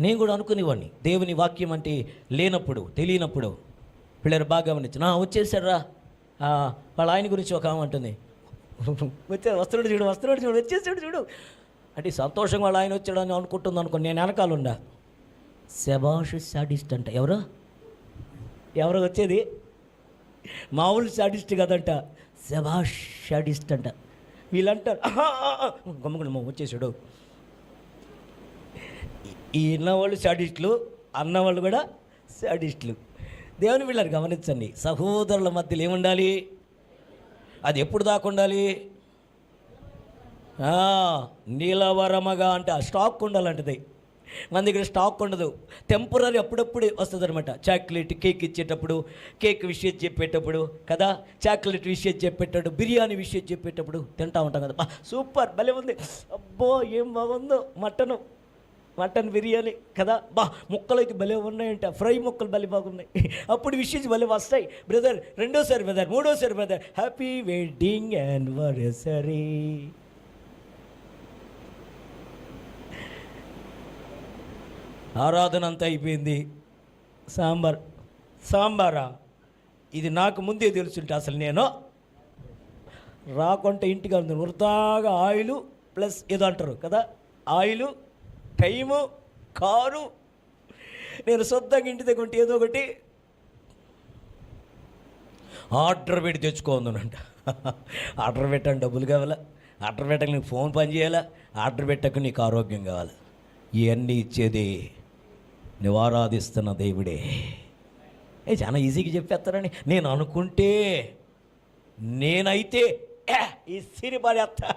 నేను కూడా అనుకునేవాడిని దేవుని వాక్యం అంటే లేనప్పుడు, తెలియనప్పుడు. పిల్లలు బాగా గమనించి వచ్చేసాడు రా, వాళ్ళ ఆయన గురించి ఒక ఆమె అంటుంది, వస్తున్నాడు చూడు వచ్చేసాడు చూడు అంటే సంతోషంగా వాళ్ళ ఆయన వచ్చాడని అనుకుంటుంది అనుకోండి. నేను వెనకాలండా శబాష్ సాడిస్ట్ అంట. ఎవరో వచ్చేది మామూలు సాడిస్ట్ కదంట, శబాష్ సాడిస్ట్ అంట. వీళ్ళంటారు గమ్ముకున్న వచ్చేసాడు. ఈ ఇన్నవాళ్ళు సాడిస్టులు, అన్నవాళ్ళు కూడా సాడిస్టులు. దేవుని వీళ్ళని గమనించండి. సహోదరుల మధ్యలో ఏముండాలి? అది ఎప్పుడు దాకా ఉండాలి? నీలవరమగా అంటే స్టాక్ ఉండాలంటది. మన దగ్గర స్టాక్ ఉండదు, టెంపరీ అప్పుడప్పుడు వస్తుంది అనమాట. చాక్లెట్ కేక్ ఇచ్చేటప్పుడు, కేక్ విషయం చెప్పేటప్పుడు కదా, చాక్లెట్ విషయం చెప్పేటప్పుడు, బిర్యానీ విషయం చెప్పేటప్పుడు తింటా ఉంటాం కదా. సూపర్ భలే ఉంది, అబ్బో ఏం బాగుందో మటన్ బిర్యానీ కదా, ముక్కలు అయితే భలే ఉన్నాయంట, ఫ్రై ముక్కలు భలే బాగున్నాయి. అప్పుడు విషయం భలే వస్తాయి. బ్రదర్ రెండోసారి బ్రదర్, మూడోసారి బ్రదర్, హ్యాపీ వెడ్డింగ్ యానివర్సరీ. ఆరాధన అంతా అయిపోయింది. సాంబారా ఇది నాకు ముందే తెలుసుంటే అసలు నేను రాకుంటే ఇంటికి ఉంది. వృధాగా ఆయిలు ప్లస్ ఏదో అంటారు కదా, ఆయిలు, టైము, కారు. నేను సొంతంగా ఇంటి దగ్గర ఉంటే ఏదో ఒకటి ఆర్డర్ పెట్టి తెచ్చుకోందునంట. ఆర్డర్ పెట్టాను డబ్బులు కావాలా, ఆర్డర్ పెట్టక నీకు ఫోన్ పని చేయాలా, ఆర్డర్ పెట్టక నీకు ఆరోగ్యం కావాలి. ఇవన్నీ ఇచ్చేది నువ్వు ఆరాధిస్తున్న దేవుడే. చాలా ఈజీగా చెప్పేస్తారని నేను అనుకుంటే, నేనైతే ఈ సిరిబారేస్తా.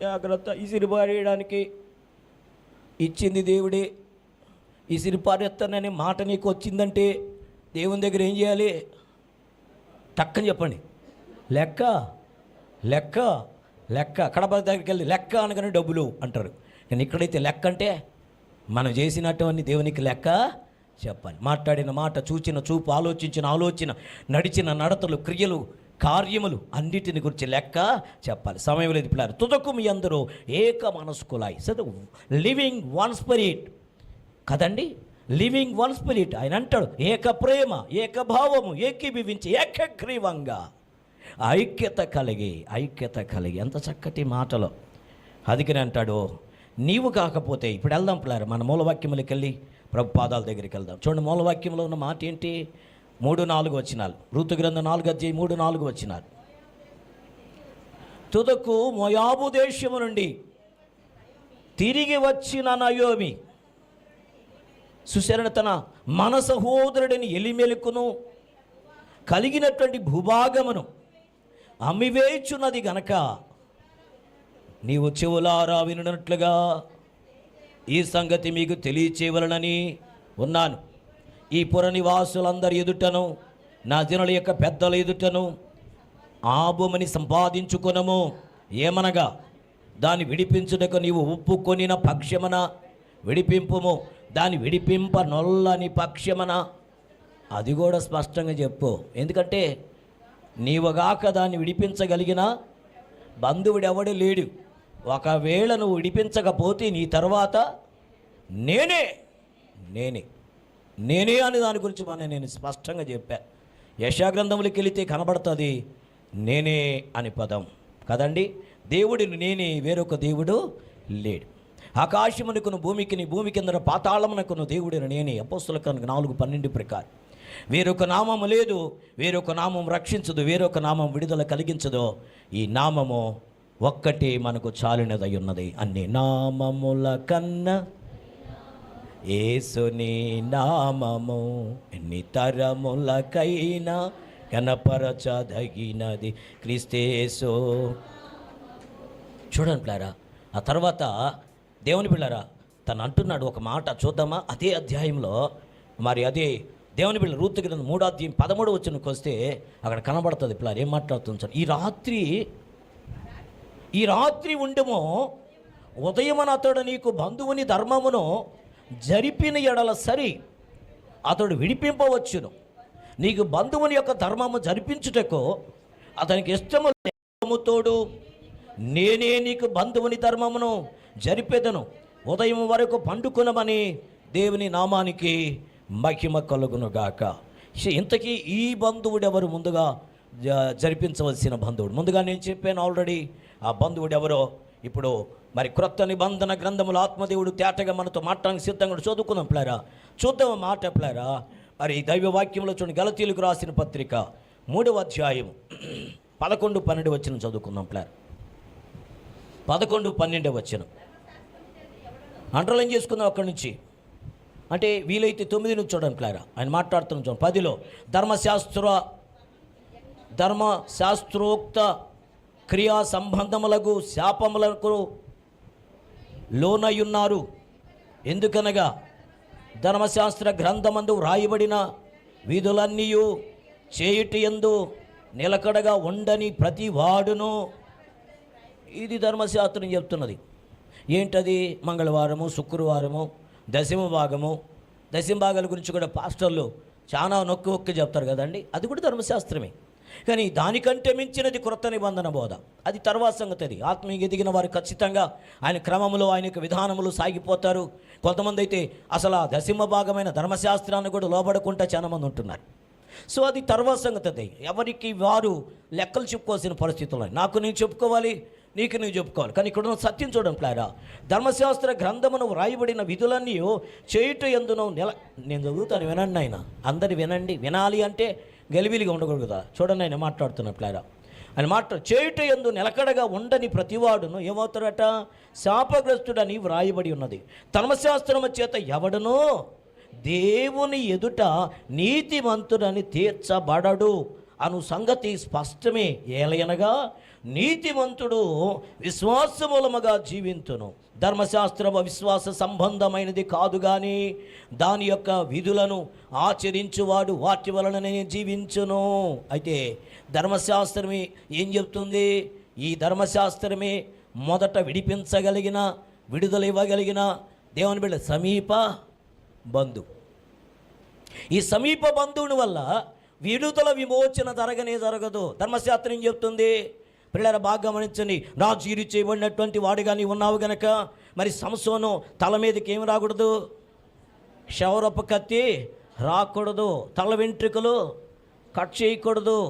జాగ్రత్త, ఈ సిరిబారేయడానికి ఇచ్చింది దేవుడే. ఈ సిరిపారేస్తాననే మాట నీకు వచ్చిందంటే దేవుని దగ్గర ఏం చేయాలి? టక్కని చెప్పండి, లెక్క లెక్క లెక్క. కడప దగ్గరికి వెళ్ళి లెక్క అనగానే డబ్బులు అంటారు. కానీ ఇక్కడైతే లెక్క అంటే మనం చేసినటువంటి దేవునికి లెక్క చెప్పాలి. మాట్లాడిన మాట, చూచిన చూపు, ఆలోచించిన ఆలోచన, నడిచిన నడతలు, క్రియలు, కార్యములు అన్నిటిని గురించి లెక్క చెప్పాలి. సమయం లేదు పిల్లలు. తుదకు మీ అందరూ ఏక మనస్కులాయి. సో లివింగ్ వన్ స్పిరిట్ కదండి, లివింగ్ వన్ స్పిరిట్. ఆయన అంటాడు ఏక ప్రేమ, ఏక భావము, ఏకీభవించి ఏకగ్రీవంగా ఐక్యత కలిగి ఎంత చక్కటి మాటలో. అందుకని అంటాడు నీవు కాకపోతే. ఇప్పుడు వెళ్దాం పిల్లలు, మన మూలవాక్యములకి వెళ్ళి ప్రభు పాదాల దగ్గరికి వెళ్దాం. చూడండి మూలవాక్యంలో ఉన్న మాట ఏంటి? 3-4 వచనాలు. రూతు గ్రంథం 4:3-4 వచనాలు. తుదకు మోయాబు దేశము నుండి తిరిగి వచ్చిన నయోమి సుశరణ తన మన సహోదరుడిని ఎలిమెలుకును కలిగినటువంటి భూభాగమును అమ్మివేయుచున్నది గనక నీవు చెవులారా వినున్నట్లుగా ఈ సంగతి మీకు తెలియచేయవలనని ఉన్నాను. ఈ పుర నివాసులందరి ఎదుటను, నా జనుల యొక్క పెద్దల ఎదుటను ఆ భూమిని సంపాదించుకొనము. ఏమనగా దాన్ని విడిపించుటకు నీవు ఒప్పుకొనిన పక్షమన విడిపింపుము, దాన్ని విడిపింప నొల్లని పక్షమన. అది కూడా స్పష్టంగా చెప్పు. ఎందుకంటే నీవుగాక దాన్ని విడిపించగలిగిన బంధువుడు ఎవడు లేడు. ఒకవేళ నువ్వు విడిపించకపోతే నీ తర్వాత నేనే అని దాని గురించి నేను స్పష్టంగా చెప్పా. యెషయా వెళితే కనబడుతుంది నేనే అని పదం కదండి. దేవుడిని నేనే, వేరొక దేవుడు లేడు. ఆకాశమునకును భూమి కింద పాతాళమునకును దేవుడిని నేనే. అపోస్తుల కార్యం 4:12 ప్రకారం. వేరొక నామము లేదు, వేరొక నామం రక్షించదు, వేరొక నామం విడుదల కలిగించదు. ఈ నామము ఒక్కటే మనకు చాలినదై ఉన్నది. అన్ని నామముల కన్నా యేసుని నామము ఎన్ని తరములకైనా కనపరచదగినది క్రీస్తేసు. చూడండి పిల్లారా, ఆ తర్వాత దేవుని పిల్లారా తను అంటున్నాడు ఒక మాట చూద్దామా? అదే అధ్యాయంలో మరి అదే దేవుని పిల్లలు రూతు గ్రంథం 3:13 వచనంకి వస్తే అక్కడ కనబడుతుంది పిల్లారు ఏం మాట్లాడుతుంది. ఈ రాత్రి ఉండమో ఉదయమున అతడు నీకు బంధువుని ధర్మమును జరిపిన ఎడల సరి అతడు విడిపింపవచ్చును. నీకు బంధువుని యొక్క ధర్మము జరిపించుటకు అతనికి ఇష్టము తోడు, నేనే నీకు బంధువుని ధర్మమును జరిపేదను, ఉదయం వరకు పండుకొనమని దేవుని నామానికి మహిమ కలుగునుగాక. ఇంతకీ ఈ బంధువుడు ఎవరు? ముందుగా జరిపించవలసిన బంధువుడు. ముందుగా నేను చెప్పాను ఆల్రెడీ ఆ బంధువుడు ఎవరో. ఇప్పుడు మరి క్రొత్త నిబంధన గ్రంథములు ఆత్మదేవుడు తేటగా మనతో మాట్లాడడానికి సిద్ధంగా చదువుకుందాం ప్లేరా, చూద్దాం మాట ప్లేరా. మరి దైవ వాక్యంలో చూడండి, గలతీయులకు రాసిన పత్రిక 3వ అధ్యాయం 11-12 వచనం చదువుకుందాం ప్లేరా. 11-12 వచనం అండర్లైన్ చేసుకుందాం అక్కడి నుంచి. అంటే వీలైతే 9 నుంచి చూడండి ప్లేరా. ఆయన మాట్లాడుతున్న చూడండి. 10లో ధర్మశాస్త్రోక్త క్రియా సంబంధములకు శాపములకు లోనయ్యున్నారు. ఎందుకనగా ధర్మశాస్త్ర గ్రంథమందు వ్రాయబడిన విధులన్నీ చేయుటి యందు నిలకడగా ఉండని ప్రతి వాడును. ఇది ధర్మశాస్త్రం చెప్తున్నది. ఏంటది? మంగళవారము, శుక్రవారము, దశమ భాగాల గురించి కూడా పాస్టర్లు చాలా నొక్కి చెప్తారు కదండి. అది కూడా ధర్మశాస్త్రమే. కానీ దానికంటే మించినది క్రొత్త నిబంధన బోధ. అది తర్వాత సంగతి. అది ఆత్మీయ ఎదిగిన వారు ఖచ్చితంగా ఆయన క్రమములో, ఆయన యొక్క విధానములు సాగిపోతారు. కొంతమంది అయితే అసలు ఆ దశమ భాగమైన ధర్మశాస్త్రాన్ని కూడా లోబడకుండా చాలామంది ఉంటున్నారు. సో అది తర్వాత సంగతి. అది ఎవరికి వారు లెక్కలు చెప్పుకోవాల్సిన పరిస్థితులు. నాకు నేను చెప్పుకోవాలి, నీకు నువ్వు చెప్పుకోవాలి. కానీ ఇక్కడ ఉన్న సత్యం చూడండి ప్లారా. ధర్మశాస్త్ర గ్రంథమును వ్రాయబడిన విధులన్నీ చేయుట యందును నేను చదువుతాను, వినండి ఆయన. అందరు వినండి. వినాలి అంటే గలిబిలిగా ఉండకూడదు కదా. చూడండి ఆయన మాట్లాడుతున్న ప్లారా. ఆయన చేయుట యందు నిలకడగా ఉండని ప్రతివాడును ఏమవుతాడట? శాపగ్రస్తుడని వ్రాయబడి ఉన్నది. ధర్మశాస్త్రము చేత ఎవడనో దేవుని ఎదుట నీతిమంతుడని తీర్చబడడు అను సంగతి స్పష్టమే. ఏలయనగా నీతిమంతుడు విశ్వాసమూలముగా జీవింతును. ధర్మశాస్త్రము విశ్వాస సంబంధమైనది కాదు, కానీ దాని యొక్క విధులను ఆచరించువాడు వాటి వలననే జీవించును. అయితే ధర్మశాస్త్రమే ఏం చెప్తుంది? ఈ ధర్మశాస్త్రమే మొదట విడిపించగలిగిన, విడుదల ఇవ్వగలిగిన దేవుని బిడ్డ సమీప బంధు. ఈ సమీప బంధువుని వల్ల విడుదల విమోచన జరగదు. ధర్మశాస్త్రం ఏం చెప్తుంది? పిల్లల బాగా గమనించండి. రాజీరు చేయబడినటువంటి వాడుగా నీవు ఉన్నావు గనక మరి సంసోను తల మీదకి ఏమి రాకూడదు? క్షౌరపు కత్తి రాకూడదు, తల వెంట్రుకలు కట్ చేయకూడదు.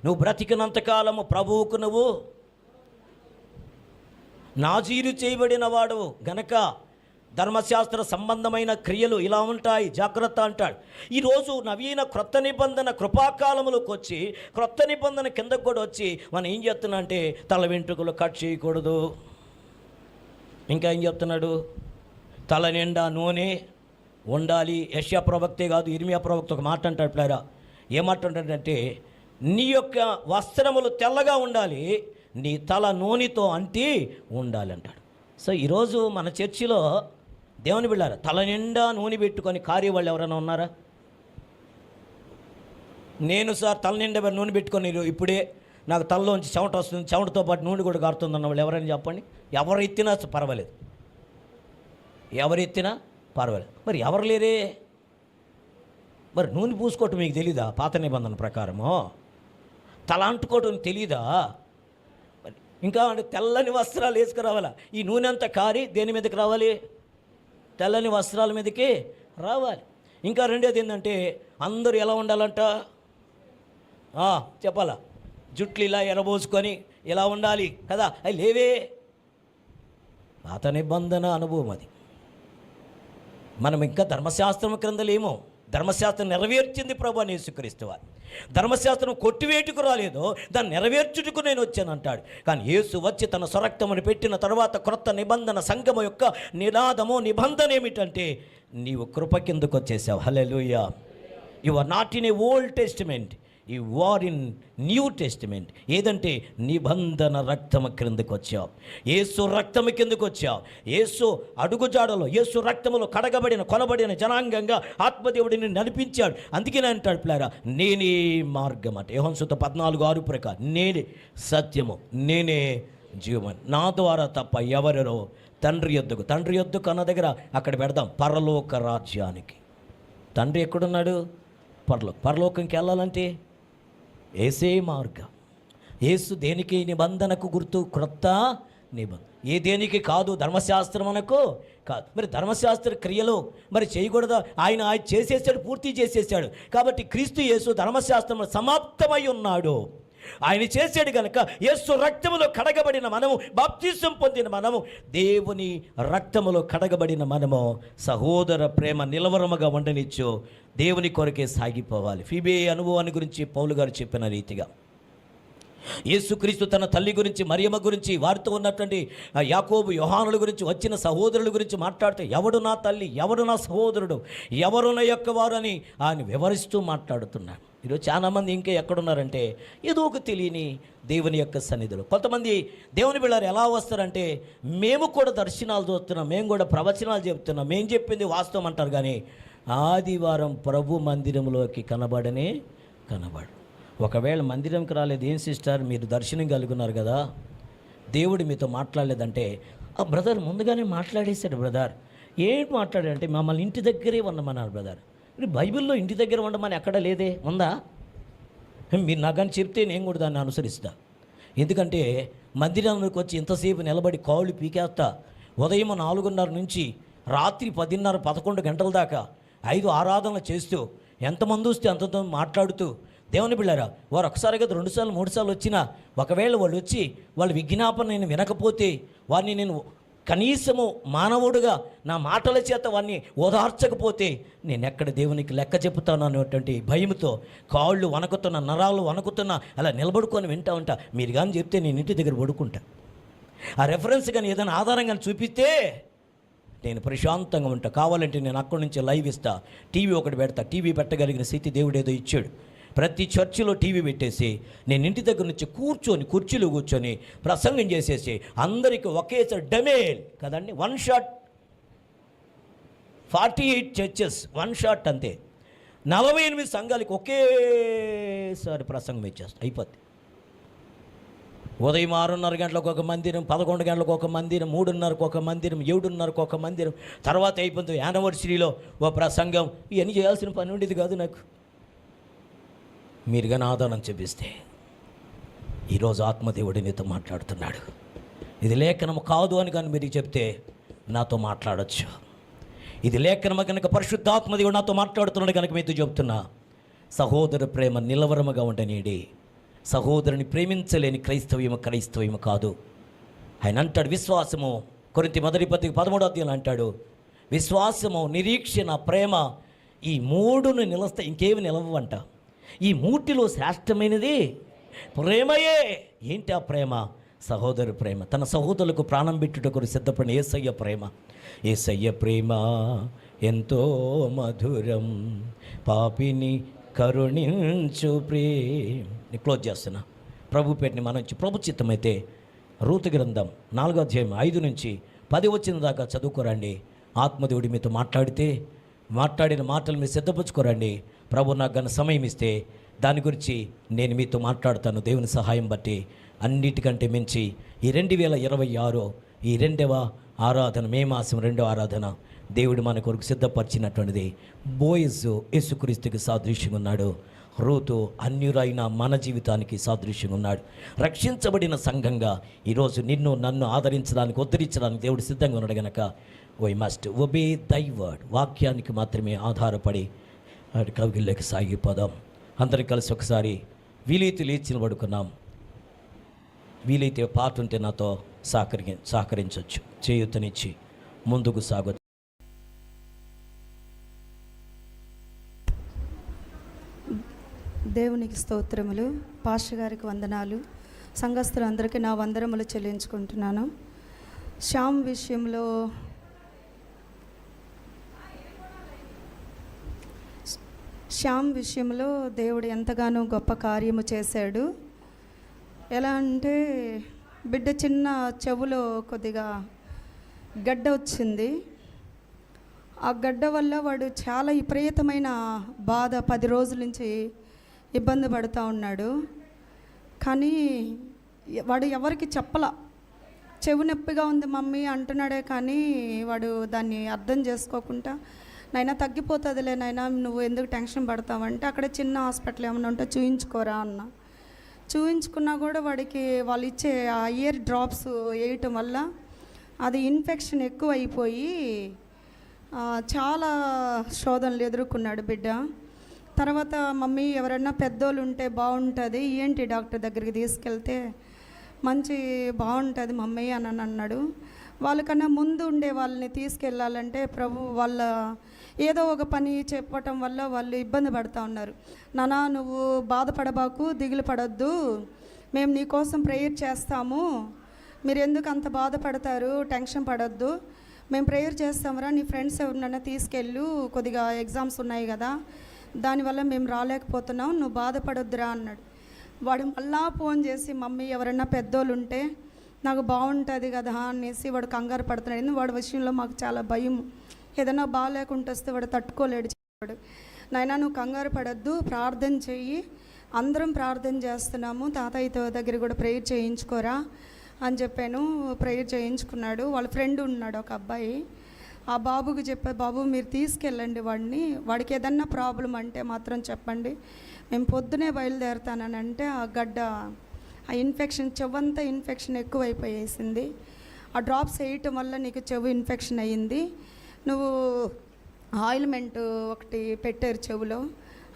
నువ్వు బ్రతికినంతకాలము ప్రభువుకు నువ్వు నాజీరు చేయబడిన వాడు గనక ధర్మశాస్త్ర సంబంధమైన క్రియలు ఇలా ఉంటాయి, జాగ్రత్త అంటాడు. ఈరోజు నవీన క్రొత్త నిబంధన కృపాకాలములకు వచ్చి క్రొత్త నిబంధన కిందకు కూడా వచ్చి మనం ఏం చెప్తున్నా అంటే తల వెంట్రుకలు కట్ చేయకూడదు. ఇంకా ఏం చెప్తున్నాడు? తల నిండా నూనె ఉండాలి. యెషయా ప్రవక్తే కాదు, ఇర్మియా ప్రవక్త ఒక మాట అంటాడు ప్లేరా. ఏమంటాడంటే నీ యొక్క వస్త్రములు తెల్లగా ఉండాలి, నీ తల నూనెతో అంటి ఉండాలి అంటాడు. సో ఈరోజు మన చర్చిలో దేవుని బిడ్డారా తల నిండా నూనె పెట్టుకొని కార్య వాళ్ళు ఎవరైనా ఉన్నారా? నేను సార్ తల నిండా నూనె పెట్టుకొని ఇప్పుడే నాకు తలలోంచి చెమట వస్తుంది, చెమటతో పాటు నూనె కూడా కారుతుంది అన్న వాళ్ళు ఎవరైనా చెప్పండి. ఎవరు ఎత్తినా పర్వాలేదు, ఎవరెత్తినా పర్వాలేదు. మరి ఎవరు లేరే? మరి నూనె పూసుకోవటం మీకు తెలీదా? పాత నిబంధన ప్రకారము తల అంటుకోవటం తెలీదా? ఇంకా అంటే తెల్లని వస్త్రాలు వేసుకురావాలా? ఈ నూనె అంతా కారి దేని మీదకి రావాలి? తెల్లని వస్త్రాల మీదకి రావాలి. ఇంకా రెండోది ఏంటంటే అందరూ ఎలా ఉండాలంట? చెప్పాలా? జుట్లు ఇలా ఎరబోసుకొని ఇలా ఉండాలి కదా. అవి లేవే. పాత నిబంధన అనుభవం అది. మనం ఇంకా ధర్మశాస్త్రం క్రింద లేమో. ధర్మశాస్త్రం నెరవేర్చింది ప్రభు అని యేసుక్రీస్తు వారు. ధర్మశాస్త్రం కొట్టివేటుకు రాలేదు, దాన్ని నెరవేర్చుటకు నేను వచ్చాను అంటాడు. కానీ యేసు వచ్చి తన స్వరక్తమును పెట్టిన తర్వాత క్రొత్త నిబంధన సంఘము యొక్క నినాదము, నిబంధన ఏమిటంటే నీవు కృప కిందకు వచ్చేసావు. Hallelujah. You are not in a old testament, you are in new testament. ఏదంటే నిబంధన రక్తము క్రిందకు వచ్చావు, యేసు రక్తము కిందకు వచ్చావు. యేసు అడుగుజాడలో, యేసు రక్తములో కడగబడిన కొనబడిన జనాంగంగా ఆత్మదేవుడిని నడిపించాడు. అందుకనే అంటాడు ప్లేరా, నేనే మార్గం అంటే యోహాను సువార్త 14:6 ప్రకారం నేనే సత్యము, నేనే జీవము, నా ద్వారా తప్ప ఎవరెరో తండ్రి యొద్దకు అన్న దగ్గర అక్కడ పెడదాం పరలోక రాజ్యానికి. తండ్రి ఎక్కడున్నాడు? పరలోకంకి వెళ్ళాలంటే ఏసే మార్గం. యేసు దేనికి నిబంధనకు గుర్తు, క్రొత్త నిబంధన. ఏ దేనికి కాదు, ధర్మశాస్త్రం అనకు కాదు. మరి ధర్మశాస్త్ర క్రియలు మరి చేయకూడదా? ఆయన చేసేసాడు, పూర్తి చేసేసాడు. కాబట్టి క్రీస్తు యేసు ధర్మశాస్త్రం సమాప్తమై ఉన్నాడు. ఆయన చేసాడు కనుక యేసు రక్తములో కడగబడిన మనము, బాప్తిసం పొందిన మనము, దేవుని రక్తములో కడగబడిన మనము సహోదర ప్రేమ నిలవరముగా ఉండనిచ్చు దేవుని కొరకే సాగిపోవాలి. ఫీబే అనుభవాన్ని గురించి పౌలు గారు చెప్పిన రీతిగా యేసుక్రీస్తు తన తల్లి గురించి, మరియమ్మ గురించి, వారితో ఉన్నటువంటి యాకోబు యోహానుల గురించి, వచ్చిన సహోదరుల గురించి మాట్లాడితే ఎవడు నా తల్లి, ఎవడు నా సహోదరుడు, ఎవరు నా యొక్క వారు అని ఆయన వివరిస్తూ మాట్లాడుతున్నాడు. ఈరోజు చాలామంది ఇంకా ఎక్కడున్నారంటే ఏదో ఒక తెలియని దేవుని యొక్క సన్నిధిలో. కొంతమంది దేవుని బిళ్ళారు ఎలా వస్తారంటే మేము కూడా దర్శనాలు చూస్తున్నాం, మేము కూడా ప్రవచనాలు చెప్తున్నాం, మేము చెప్పింది వాస్తవం అంటారు. కానీ ఆదివారం ప్రభు మందిరంలోకి కనబడనే కనబడు. ఒకవేళ మందిరంకి రాలేదు, ఏం సిస్టర్ మీరు దర్శనం కలుగున్నారు కదా, దేవుడు మీతో మాట్లాడలేదంటే, ఆ బ్రదర్ ముందుగానే మాట్లాడేశాడు. బ్రదర్ ఏంటి మాట్లాడాడంటే మమ్మల్ని ఇంటి దగ్గరే ఉండమన్నారు. బ్రదర్ మీరు బైబిల్లో ఇంటి దగ్గర ఉండమని ఎక్కడ లేదే, ఉందా? మీరు నాకని చెప్తే నేను కూడా దాన్ని అనుసరిస్తా. ఎందుకంటే మందిరానికి వచ్చి ఇంతసేపు నిలబడి కాళ్ళు పీకేస్తా, ఉదయం 4:30 నుంచి రాత్రి 10:30, 11 గంటల దాకా 5 ఆరాధనలు చేస్తూ ఎంతమంది వస్తే అంతతో మాట్లాడుతూ దేవుని బిళ్ళారా, వారు ఒకసారి కదా 2 సార్లు 3 సార్లు వచ్చినా, ఒకవేళ వాళ్ళు వచ్చి వాళ్ళ విజ్ఞాపన నేను వినకపోతే, వారిని నేను కనీసము మానవుడుగా నా మాటల చేత వారిని ఓదార్చకపోతే నేను ఎక్కడ దేవునికి లెక్క చెప్తాను అనేటువంటి భయంతో కాళ్ళు వణకుతున్నా, నరాలు వణకుతున్నా అలా నిలబడుకొని వింటా ఉంటా. మీరు కానీ చెప్తే నేను ఇంటి దగ్గర పడుకుంటా. ఆ రెఫరెన్స్ కానీ ఏదైనా ఆధారంగా చూపిస్తే నేను ప్రశాంతంగా ఉంటా. కావాలంటే నేను అక్కడి నుంచి లైవ్ ఇస్తా, టీవీ ఒకటి పెడతా. టీవీ పెట్టగలిగిన స్థితి దేవుడు ఏదో ఇచ్చాడు. ప్రతి చర్చిలో టీవీ పెట్టేసి నేను ఇంటి దగ్గర నుంచి కుర్చీలో కూర్చొని ప్రసంగం చేసేసి అందరికీ ఒకేసారి డమేల్ కదండి, 1 షాట్. 48 చర్చెస్ 1 షాట్ అంతే. 48 సంఘాలకి ఒకేసారి ప్రసంగం ఇచ్చేస్తా, అయిపోద్ది. ఉదయం 6:30 గంటలకు ఒక మందిరం, 11 గంటలకు ఒక మందిరం, 3:30కు ఒక మందిరం, 7:30కు ఒక మందిరం, తర్వాత అయిపోతుంది యానివర్సరీలో ఓ ప్రసంగం. ఇవన్నీ చేయాల్సిన పని ఉండేది కాదు నాకు. మీరు కానీ ఆధారం చూపిస్తే ఈరోజు ఆత్మదేవుడి నీతో మాట్లాడుతున్నాడు. ఇది లేఖనము కాదు అని కానీ మీరు చెప్తే నాతో మాట్లాడచ్చు. ఇది లేఖనము కనుక పరిశుద్ధాత్మదేవుడు నాతో మాట్లాడుతున్నాడు కనుక మీతో చెప్తున్నా, సహోదర ప్రేమ నిలవరముగా ఉండనీడి. సహోదరుని ప్రేమించలేని క్రైస్తవ్యము కాదు. ఆయన అంటాడు విశ్వాసము, కొరింథీ మొదటి పత్రిక 13వ అధ్యాయం అంటాడు, విశ్వాసము, నిరీక్షణ, ప్రేమ, ఈ 3ను నిలుస్తే ఇంకేమి నిలవంట. ఈ 3లో శ్రేష్టమైనది ప్రేమయే. ఏంటి ఆ ప్రేమ? సహోదరు ప్రేమ. తన సహోదరులకు ప్రాణం పెట్టుటకు సిద్ధపడిన యేసయ్య ప్రేమ. యేసయ్య ప్రేమ ఎంతో మధురం, పాపిని కరుణించు ప్రేమ. క్లోజ్ చేస్తున్నా. ప్రభు పేరుని మనం ప్రభు చిత్తమైతే రూతు గ్రంథం 4వ అధ్యాయం 5 నుంచి 10 వచ్చిన దాకా చదువుకోరండి. ఆత్మదేవుడి మీతో మాట్లాడిన మాటలు మీరు సిద్ధపరచుకోరండి. ప్రభు నాకు గన సమయం ఇస్తే దాని గురించి నేను మీతో మాట్లాడతాను దేవుని సహాయం బట్టి. అన్నిటికంటే మించి ఈ 2026 ఈ 2వ ఆరాధన, మే మాసం 2వ ఆరాధన దేవుడు మన కొరకు సిద్ధపరిచినటువంటిది. బోయజు యేసుక్రీస్తుకి సాదృశ్యంగా ఉన్నాడు. రూతు అన్యురైన మన జీవితానికి సాదృశ్యంగా ఉన్నాడు. రక్షించబడిన సంఘంగా ఈరోజు నిన్ను నన్ను ఆదరించడానికి, ఉద్ధరించడానికి దేవుడు సిద్ధంగా ఉన్నాడు కనుక we must obey thy word. వాక్యానికి మాత్రమే ఆధారపడి కవిగిల్లోకి సాగిపోదాం. అందరం కలిసి ఒకసారి వీలైతే లేచి నిలబడుకున్నాం. వీలైతే పాట ఉంటే నాతో సహకరించవచ్చు, చేయూతనిచ్చి ముందుకు సాగొచ్చు. దేవునికి స్తోత్రములు. పాస్టర్ గారికి వందనాలు. సంఘస్థులందరికీ నా వందనములు చెల్లించుకుంటున్నాను. శ్యామ్ విషయంలో దేవుడు ఎంతగానో గొప్ప కార్యము చేశాడు. ఎలా అంటే బిడ్డ చిన్న చెవులో కొద్దిగా గడ్డ వచ్చింది. ఆ గడ్డ వల్ల వాడు చాలా విపరీతమైన బాధ 10 రోజుల నుంచి ఇబ్బంది పడుతూ ఉన్నాడు. కానీ వాడు ఎవరికి చెప్పలా. చెవు నొప్పిగా ఉంది మమ్మీ అంటున్నాడే కానీ వాడు దాన్ని అర్థం చేసుకోకుండా నైనా తగ్గిపోతుందిలే నైనా, నువ్వు ఎందుకు టెన్షన్ పడతావంటే అక్కడ చిన్న హాస్పిటల్ ఏమైనా ఉంటే చూయించుకోరా అన్న. చూయించుకున్నా కూడా వాడికి వాళ్ళు ఇచ్చే ఆ ఇయర్ డ్రాప్స్ వేయటం వల్ల అది ఇన్ఫెక్షన్ ఎక్కువ అయిపోయి చాలా శోధనలు ఎదుర్కొన్నాడు బిడ్డ. తర్వాత మమ్మీ ఎవరైనా పెద్దోళ్ళు ఉంటే బాగుంటుంది, ఏంటి డాక్టర్ దగ్గరికి తీసుకెళ్తే మంచి బాగుంటుంది మమ్మీ అని అన్నాడు. వాళ్ళకన్నా ముందు ఉండే వాళ్ళని తీసుకెళ్ళాలంటే వాళ్ళ ఏదో ఒక పని చెప్పటం వల్ల వాళ్ళు ఇబ్బంది పడుతూ ఉన్నారు. నానా నువ్వు బాధపడబాకు, దిగులు పడొద్దు, మేము నీకోసం ప్రేయర్ చేస్తాము, మీరు ఎందుకు అంత బాధపడతారు, టెన్షన్ పడొద్దు, మేము ప్రేయర్ చేస్తామరా, నీ ఫ్రెండ్స్ ఎవరినైనా తీసుకెళ్ళు, కొద్దిగా ఎగ్జామ్స్ ఉన్నాయి కదా దానివల్ల మేము రాలేకపోతున్నాం, నువ్వు బాధపడొద్దురా అన్నాడు. వాడు మళ్ళా ఫోన్ చేసి మమ్మీ ఎవరైనా పెద్దోళ్ళు ఉంటే నాకు బాగుంటుంది కదా అనేసి వాడు కంగారు పడుతున్నాడు. వాడి విషయంలో మాకు చాలా భయం, ఏదైనా బాగాలేకుండా వస్తే వాడు తట్టుకోలేడు. చెప్పాడు, నాయనా నువ్వు కంగారు పడద్దు, ప్రార్థన చెయ్యి, అందరం ప్రార్థన చేస్తున్నాము, తాతయ్యతో దగ్గర కూడా ప్రేయర్ చేయించుకోరా అని చెప్పాను. ప్రేయర్ చేయించుకున్నాడు. వాళ్ళ ఫ్రెండ్ ఉన్నాడు ఒక అబ్బాయి, ఆ బాబుకి చెప్పా, బాబు మీరు తీసుకెళ్ళండి వాడిని, వాడికి ఏదన్నా ప్రాబ్లం అంటే మాత్రం చెప్పండి, మేము పొద్దునే బయలుదేరుతానని అంటే ఆ గడ్డ ఆ ఇన్ఫెక్షన్ చెవంతా ఇన్ఫెక్షన్ ఎక్కువైపోయేసింది. ఆ డ్రాప్స్ వేయటం వల్ల నీకు చెవు ఇన్ఫెక్షన్ అయ్యింది, నువ్వు ఆయిల్మెంట్ ఒకటి పెట్టారు చెవులో,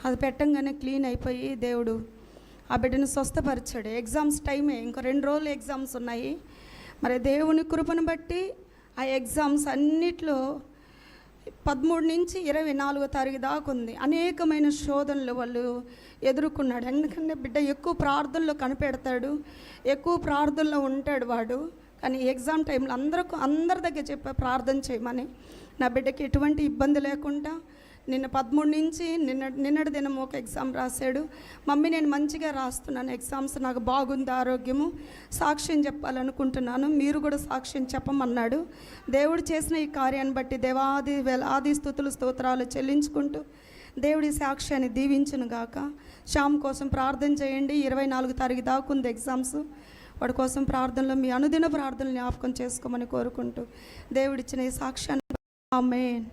అది పెట్టంగానే క్లీన్ అయిపోయి దేవుడు ఆ బిడ్డను స్వస్థపరిచాడు. ఎగ్జామ్స్ టైమే, ఇంకా 2 రోజులు ఎగ్జామ్స్ ఉన్నాయి. మరి దేవుని కృపను బట్టి ఆ ఎగ్జామ్స్ అన్నిట్లో 13 నుంచి 24వ తారీఖు దాకా ఉంది. అనేకమైన శోధనలు వాళ్ళు ఎదుర్కొన్నాడు. ఎందుకంటే బిడ్డ ఎక్కువ ప్రార్థనలో కనిపెడతాడు, ఎక్కువ ప్రార్థనలో ఉంటాడు వాడు. కానీ ఎగ్జామ్ టైంలో అందరి దగ్గర చెప్పా ప్రార్థన చేయమని. నా బిడ్డకి ఎటువంటి ఇబ్బంది లేకుండా నిన్న 13 నుంచి నిన్నటి దినం ఒక ఎగ్జామ్ రాశాడు. మమ్మీ నేను మంచిగా రాస్తున్నాను ఎగ్జామ్స్, నాకు బాగుంది ఆరోగ్యము, సాక్ష్యం చెప్పాలనుకుంటున్నాను, మీరు కూడా సాక్ష్యం చెప్పమన్నాడు. దేవుడు చేసిన ఈ కార్యాన్ని బట్టి దేవాది వేలాది స్తుతులు స్తోత్రాలు చెల్లించుకుంటూ దేవుడి సాక్ష్యాన్ని దీవించును గాక. శ్యామ్ కోసం ప్రార్థన చేయండి. 24 తారీఖు దాకా ఉంది ఎగ్జామ్స్. వాడి కోసం ప్రార్థనలో మీ అనుదిన ప్రార్థనలు జ్ఞాపకం చేసుకోమని కోరుకుంటూ దేవుడిచ్చిన ఈ సాక్ష్యాన్ని ఆమేన్.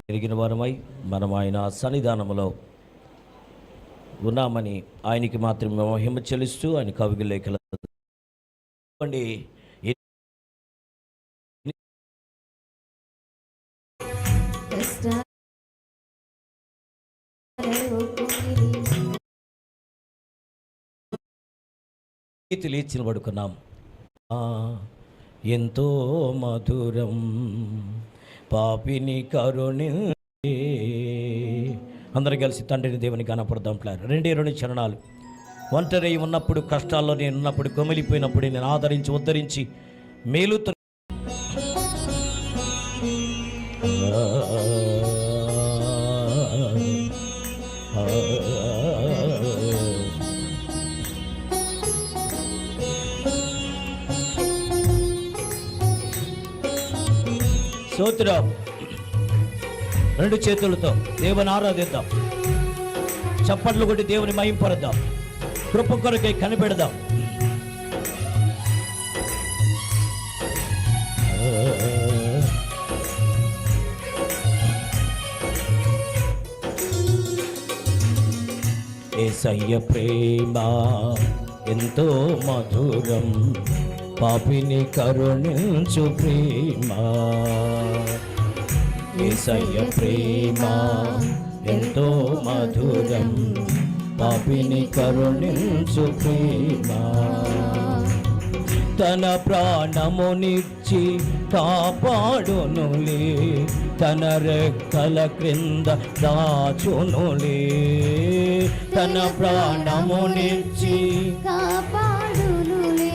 పెరిగిన వారమై మనం ఆయన సన్నిధానంలో ఉన్నామని ఆయనకి మాత్రమే మహిమ చెల్లిస్తూ ఆయన కవికి లేఖలు లేచినబడుకున్నాం. ఎంతో మధురం పాపిని కరుణించి, అందరూ కలిసి తండ్రిని దేవుని కనపడదాం. 2 చరణాలు. ఒంటరి ఉన్నప్పుడు, కష్టాల్లో నేను ఉన్నప్పుడు, కొమిలిపోయినప్పుడు నేను ఆదరించి ఉద్ధరించి మేలుతో స్తోత్రం. 2 చేతులతో దేవుని ఆరాధిద్దాం, చప్పట్లు కొట్టి దేవుని మహింపరుద్దాం, కృప కొరకై కనిపెడదాం. యేసయ్య ప్రేమ ఎంతో మధురం, పాపిని కరుణించు ప్రేమ. యేసయ్య ప్రేమ ఎంతో మధురం, పాపిని కరుణించు ప్రేమ. తన ప్రాణమునిచ్చి కాపాడునులే, తన రెక్కల క్రింద దాచునులే. తన ప్రాణమునిచ్చి కాపాడునులే,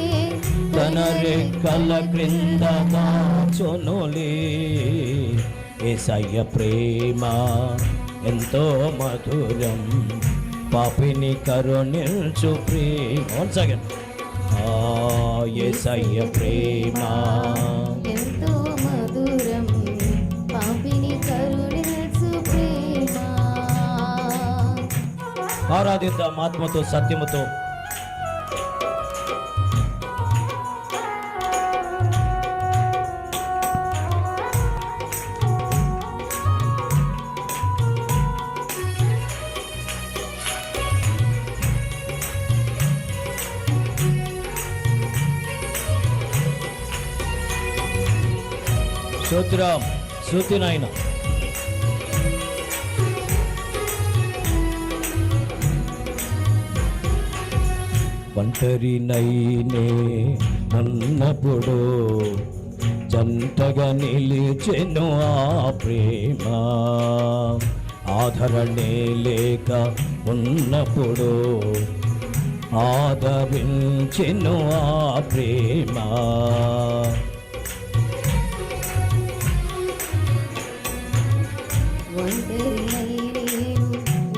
తన రెక్కల క్రింద దాచునులే. యేసయ్య ప్రేమ ఎంతో మధురం, పాపిని కరుణించు ప్రేమ. Once again. యేసయ్య ప్రేమ ఎంతో మధురం పాపిని కరుణించు ప్రేమ. ఆరాధిద్దాం ఆత్మతో సత్యముతో. స్తోత్రం స్తుతి నాయన. ఒంటరినైనే ఉన్నప్పుడు జంటగా నిలిచెను ఆ ప్రేమ, ఆదరణే లేక ఉన్నప్పుడు ఆదరించెను ఆ ప్రేమ.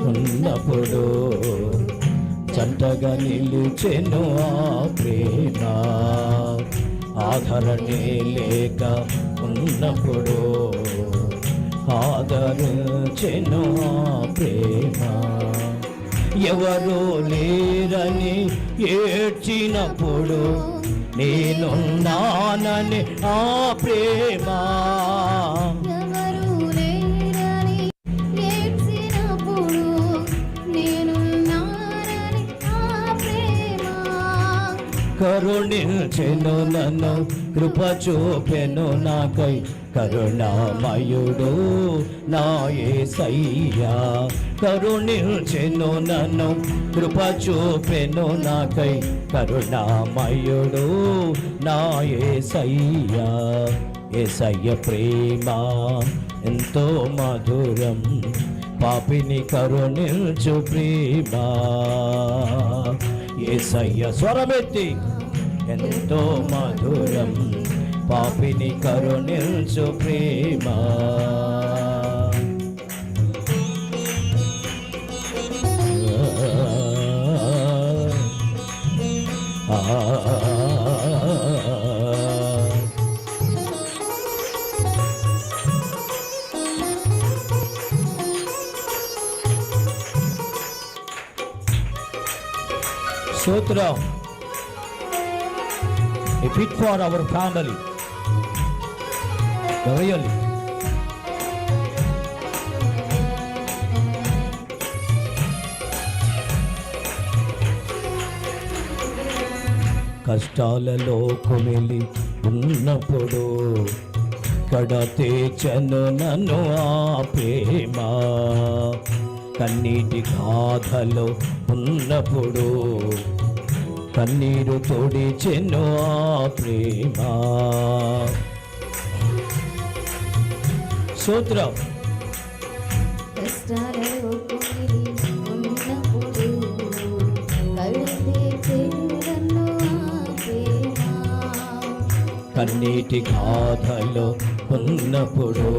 ఉన్నప్పుడు జంటగా నిలిచెను ఆ ప్రేమ, ఆదరణే లేక ఉన్నప్పుడు ఆదరించెను ఆ ప్రేమ. ఎవరూ లేరని ఏడ్చినప్పుడు నేనున్నానని ఆ ప్రేమ. ఎవరు లేరని ఏడ్చినప్పుడు నేనున్నానని ఆ ప్రేమ. కరుణించెను నన్ను కృప చూపెను నాకై కరుణామయుడు నా యేసయ్యా. కరుణించెను నన్ను కృప చూపెను నాకై కరుణామయుడు నా యేసయ్యా. యేసయ్య ప్రేమ ఎంతో మధురం పాపిని కరుణించు ప్రేమ. యేసయ్య స్వరమెత్తి ఎంతో మధురం పాపిని కరుణించు ప్రేమ. స్తోత్రం. A fit for our family. Really. కష్టాలలో కుమిలి ఉన్నప్పుడు కడతేచను నన్ను ఆ ప్రేమ. కన్నీటి గాథలో ఉన్నప్పుడు కన్నీరు తోడిచెను ఆ ప్రేమ. స్తోత్రం. కష్టాలలో కుమిలి ఉన్నప్పుడు కరుణించెను ఆ ప్రేమ. కన్నీటి గాథలో ఉన్నప్పుడు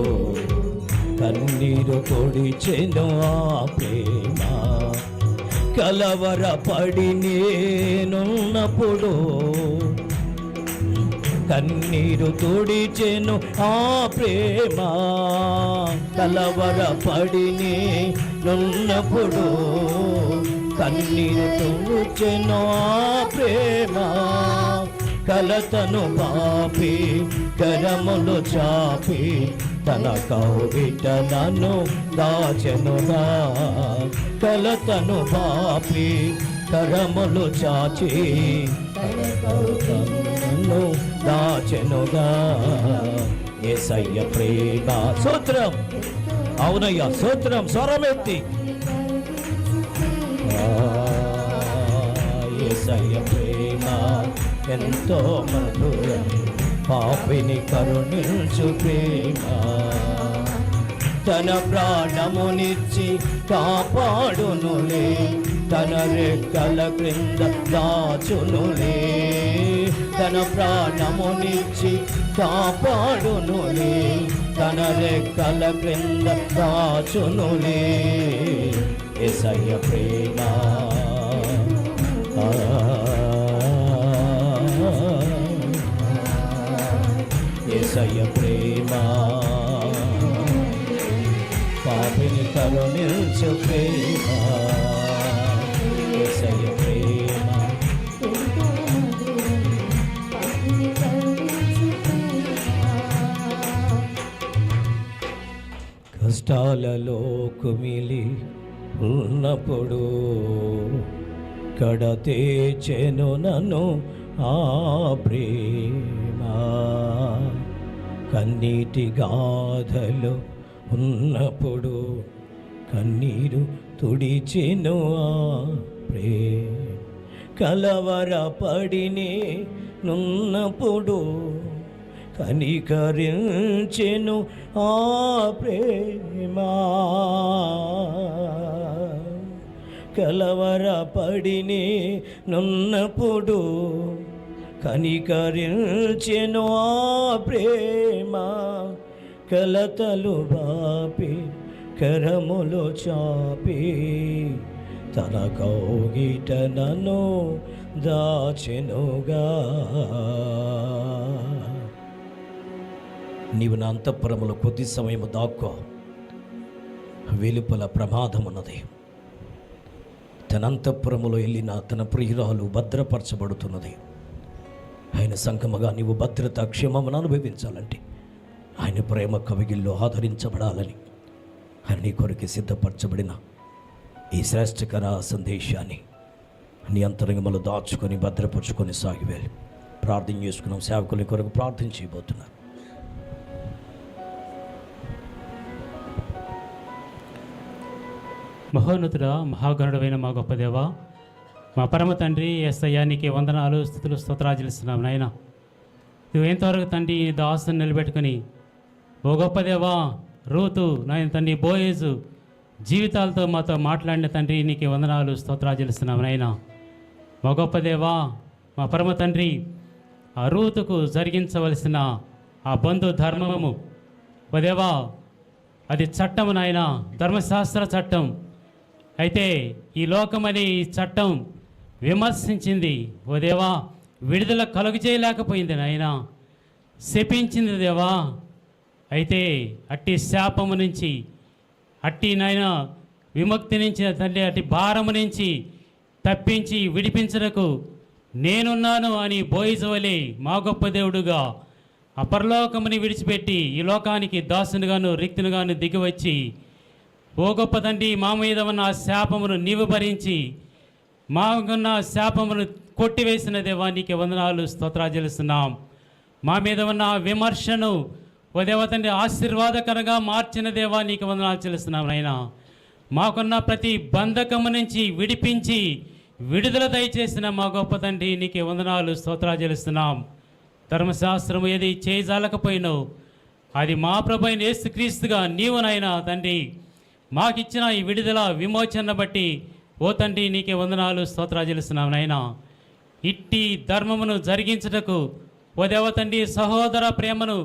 కన్నీరు తోడిచెను ఆ ప్రేమ. కలవరపడి నేనున్నప్పుడు కన్నీరు తుడిచెను ఆ ప్రేమ. కలవరపడి నేనున్నప్పుడు కన్నీరు తుడిచెను ఆ ప్రేమ. కలతను పాపి కరములు చాపి తన కౌగిట నన్ను దాచెనుగా. కలతను పాపి కరములు చాచి తన కౌగిట నన్ను దాచెనుగా. యేసయ్య ప్రేమ. స్తోత్రం. అవునయ్యా స్తోత్రం. స్వరమెత్తి యేసయ్య ప్రేమ ఎంతో మధురం పాపిని కరుణించు ప్రేమ. తన ప్రాణమునిచ్చి కాపాడునులే, తన రెక్కల క్రింద దాచునులే. తన ప్రాణమునిచ్చి కాపాడునులే, తన రెక్కల క్రింద దాచునులే. యేసయ్య ప్రేమ యేసయ్య ప్రేమ పాపిని కరుణించు ప్రేమ యేసయ్య ప్రేమ ఎంతో మధురం పాపిని కరుణించు ప్రేమ. కష్టాలలో కుమిలి ఉన్నప్పుడు కడతేచెను నన్ను ఆ ప్రేమ కన్నీటి గాథలు ఉన్నప్పుడు కన్నీరు తుడిచెను ఆ ప్రేమ కలవరపడినే నున్నప్పుడు కనికరించెను ఆ ప్రేమ కలవరపడినే నున్నప్పుడు కనికరించెను ఆ ప్రేమ కలతలు బాపి కరములు చాపి తన కౌగిట నన్ను దాచెనుగా. నీవు నా అంతఃపురములో కొద్ది సమయము దాక్కో, వెలుపల ప్రమాదమున్నది. తన అంతఃపురములో వెళ్ళిన తన ప్రియురాలు భద్రపరచబడుతున్నది. ఆయన సంగమగా నీవు భద్రత క్షేమమును అనుభవించాలంటే ఆయన ప్రేమ కవిగిల్లో ఆదరించబడాలని ఆయన నీ కొరకు సిద్ధపరచబడిన ఈ శ్రేష్టకర సందేశాన్ని నీ అంతరంగములో దాచుకొని భద్రపరుచుకొని సాగివేలి ప్రార్థన చేసుకున్నాం. సేవకుల కొరకు ప్రార్థన చేయబోతున్నారు. మహోన్నతుడా, మహాగణుడైన మా గొప్ప దేవా, మా పరమ తండ్రి యేసయ్యా, నీకే వందనాలు, స్తుతులు, స్తోత్రాలు చెల్లిస్తున్నాం నాయన. నువ్వు ఎంతవరకు తండ్రి నీ దాసుని నిలబెట్టుకుని ఓ గొప్ప దేవా, రూతు నాయన తండ్రి, బోయేజు జీవితాలతో మాతో మాట్లాడిన తండ్రి నీకే వందనాలు, స్తోత్రాలు చెల్లిస్తున్నాం నాయన. మా గొప్ప దేవా, మా పరమ తండ్రి, ఆ రూతుకు జరిగించవలసిన ఆ బంధు ధర్మము ఓ దేవా, అది చట్టము నాయన, ధర్మశాస్త్ర చట్టం. అయితే ఈ లోకమని ఈ చట్టం విమర్శించింది ఓ దేవా, విడుదల కలుగు చేయలేకపోయింది నాయన, శపించింది దేవా. అయితే అట్టి శాపము నుంచి, అట్టి నాయన విముక్తి నుంచి తండ్రి, అట్టి భారము నుంచి తప్పించి విడిపించడకు నేనున్నాను అని బోయిజవలి మా గొప్ప దేవుడుగా అపరలోకముని విడిచిపెట్టి ఈ లోకానికి దాసునిగాను రిక్తునిగాను దిగివచ్చి ఓ గొప్ప తండ్రి, మా మీద ఉన్న ఆ శాపమును నీవు భరించి మాకున్న శాపమును కొట్టివేసిన దేవా నీకే వందనాలు, స్తోత్రాలు చెల్లిస్తున్నాం. మా మీద ఉన్న విమర్శను ఓ దేవ తండ్రి ఆశీర్వాదకరంగా మార్చిన దేవా నీకు వందనాలు చెల్లిస్తున్నాం నాయన. మాకున్న ప్రతి బంధకము నుంచి విడిపించి విడుదల దయచేసిన మా గొప్ప తండ్రి నీకే వందనాలు, స్తోత్రాలు చెల్లిస్తున్నాం. ధర్మశాస్త్రం ఏది చేయజాలకపోయినావు అది మా ప్రభువైన యేసుక్రీస్తుగా నీవు నాయన తండ్రి మాకిచ్చిన ఈ విడుదల విమోచన బట్టి ఓ తండ్రి నీకే వందనాలు, స్తోత్రాలు చెల్లిస్తున్నాం నాయన. ఇట్టి ధర్మమును జరిగించుటకు ఓ దేవ తండ్రి సహోదర ప్రేమను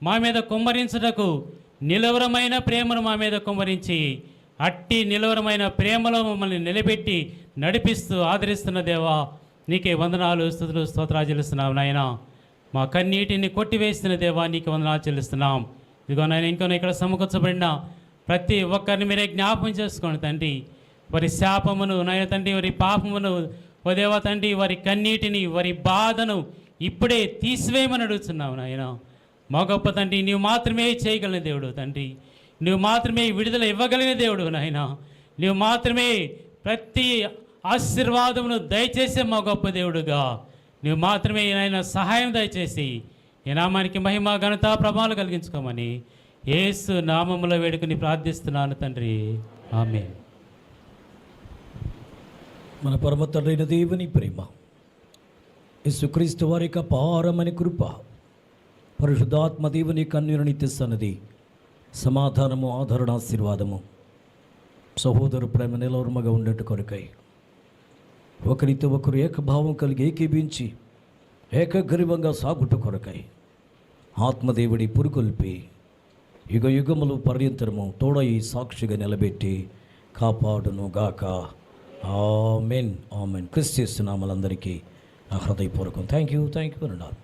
మా మీద కుమ్మరించుటకు నిలవరమైన ప్రేమను మా మీద కుమ్మరించి అట్టి నిలవరమైన ప్రేమలో మమ్మల్ని నిలబెట్టి నడిపిస్తూ ఆదరిస్తున్న దేవా నీకే వందనాలు, స్తుతులు, స్తోత్రాలు చెల్లిస్తున్నాం నాయన. మా కన్నీటిని కొట్టివేస్తున్న దేవా నీకు వందనాలు చెల్లిస్తున్నాం. ఇదిగో నాయన, ఇంకా ఇక్కడ సమకూర్చబడిన ప్రతి ఒక్కరిని మీరే జ్ఞాపకం చేసుకోండి తండ్రి. వారి శాపమును నాయన తండ్రి, వారి పాపమును ఓ దేవా తండ్రి, వారి కన్నీటిని, వారి బాధను ఇప్పుడే తీసివేయమని అడుగుతున్నావు నాయన. మా గొప్ప తండ్రి, నీవు మాత్రమే చేయగలిగిన దేవుడు తండ్రి, నువ్వు మాత్రమే విడుదల ఇవ్వగలిగిన దేవుడు నాయన. నువ్వు మాత్రమే ప్రతి ఆశీర్వాదమును దయచేసే మా గొప్ప దేవుడుగా నువ్వు మాత్రమే నాయన సహాయం దయచేసి ఈ నామానికి మహిమ ఘనత ప్రభావాలు కలిగించుకోమని యేసు నామములో వేడుకుని ప్రార్థిస్తున్నాను తండ్రి, ఆమేన్. మన పరమ తండ్రైన దేవుని ప్రేమ, యేసుక్రీస్తు వారి యొక్క అపారమైన కృప, పరిశుద్ధాత్మ దేవుని కన్నుల నిత్య సన్నది, సమాధానము, ఆదరణ, ఆశీర్వాదము, సహోదరు ప్రేమ నిలవరముగా ఉండేట్టు కొరకై ఒకరితో ఒకరు ఏకభావం కలిగి ఏకీభించి ఏకగ్రీవంగా సాగుట కొరకై ఆత్మదేవుడి పురుకొల్పి యుగ యుగములు పర్యంతరము తోడై సాక్షిగా నిలబెట్టి కాపాడును గాక. Amen, amen. క్రీస్తు నామములందరికీ నా హృదయపూర్వకం థ్యాంక్ యూ అన్నారు.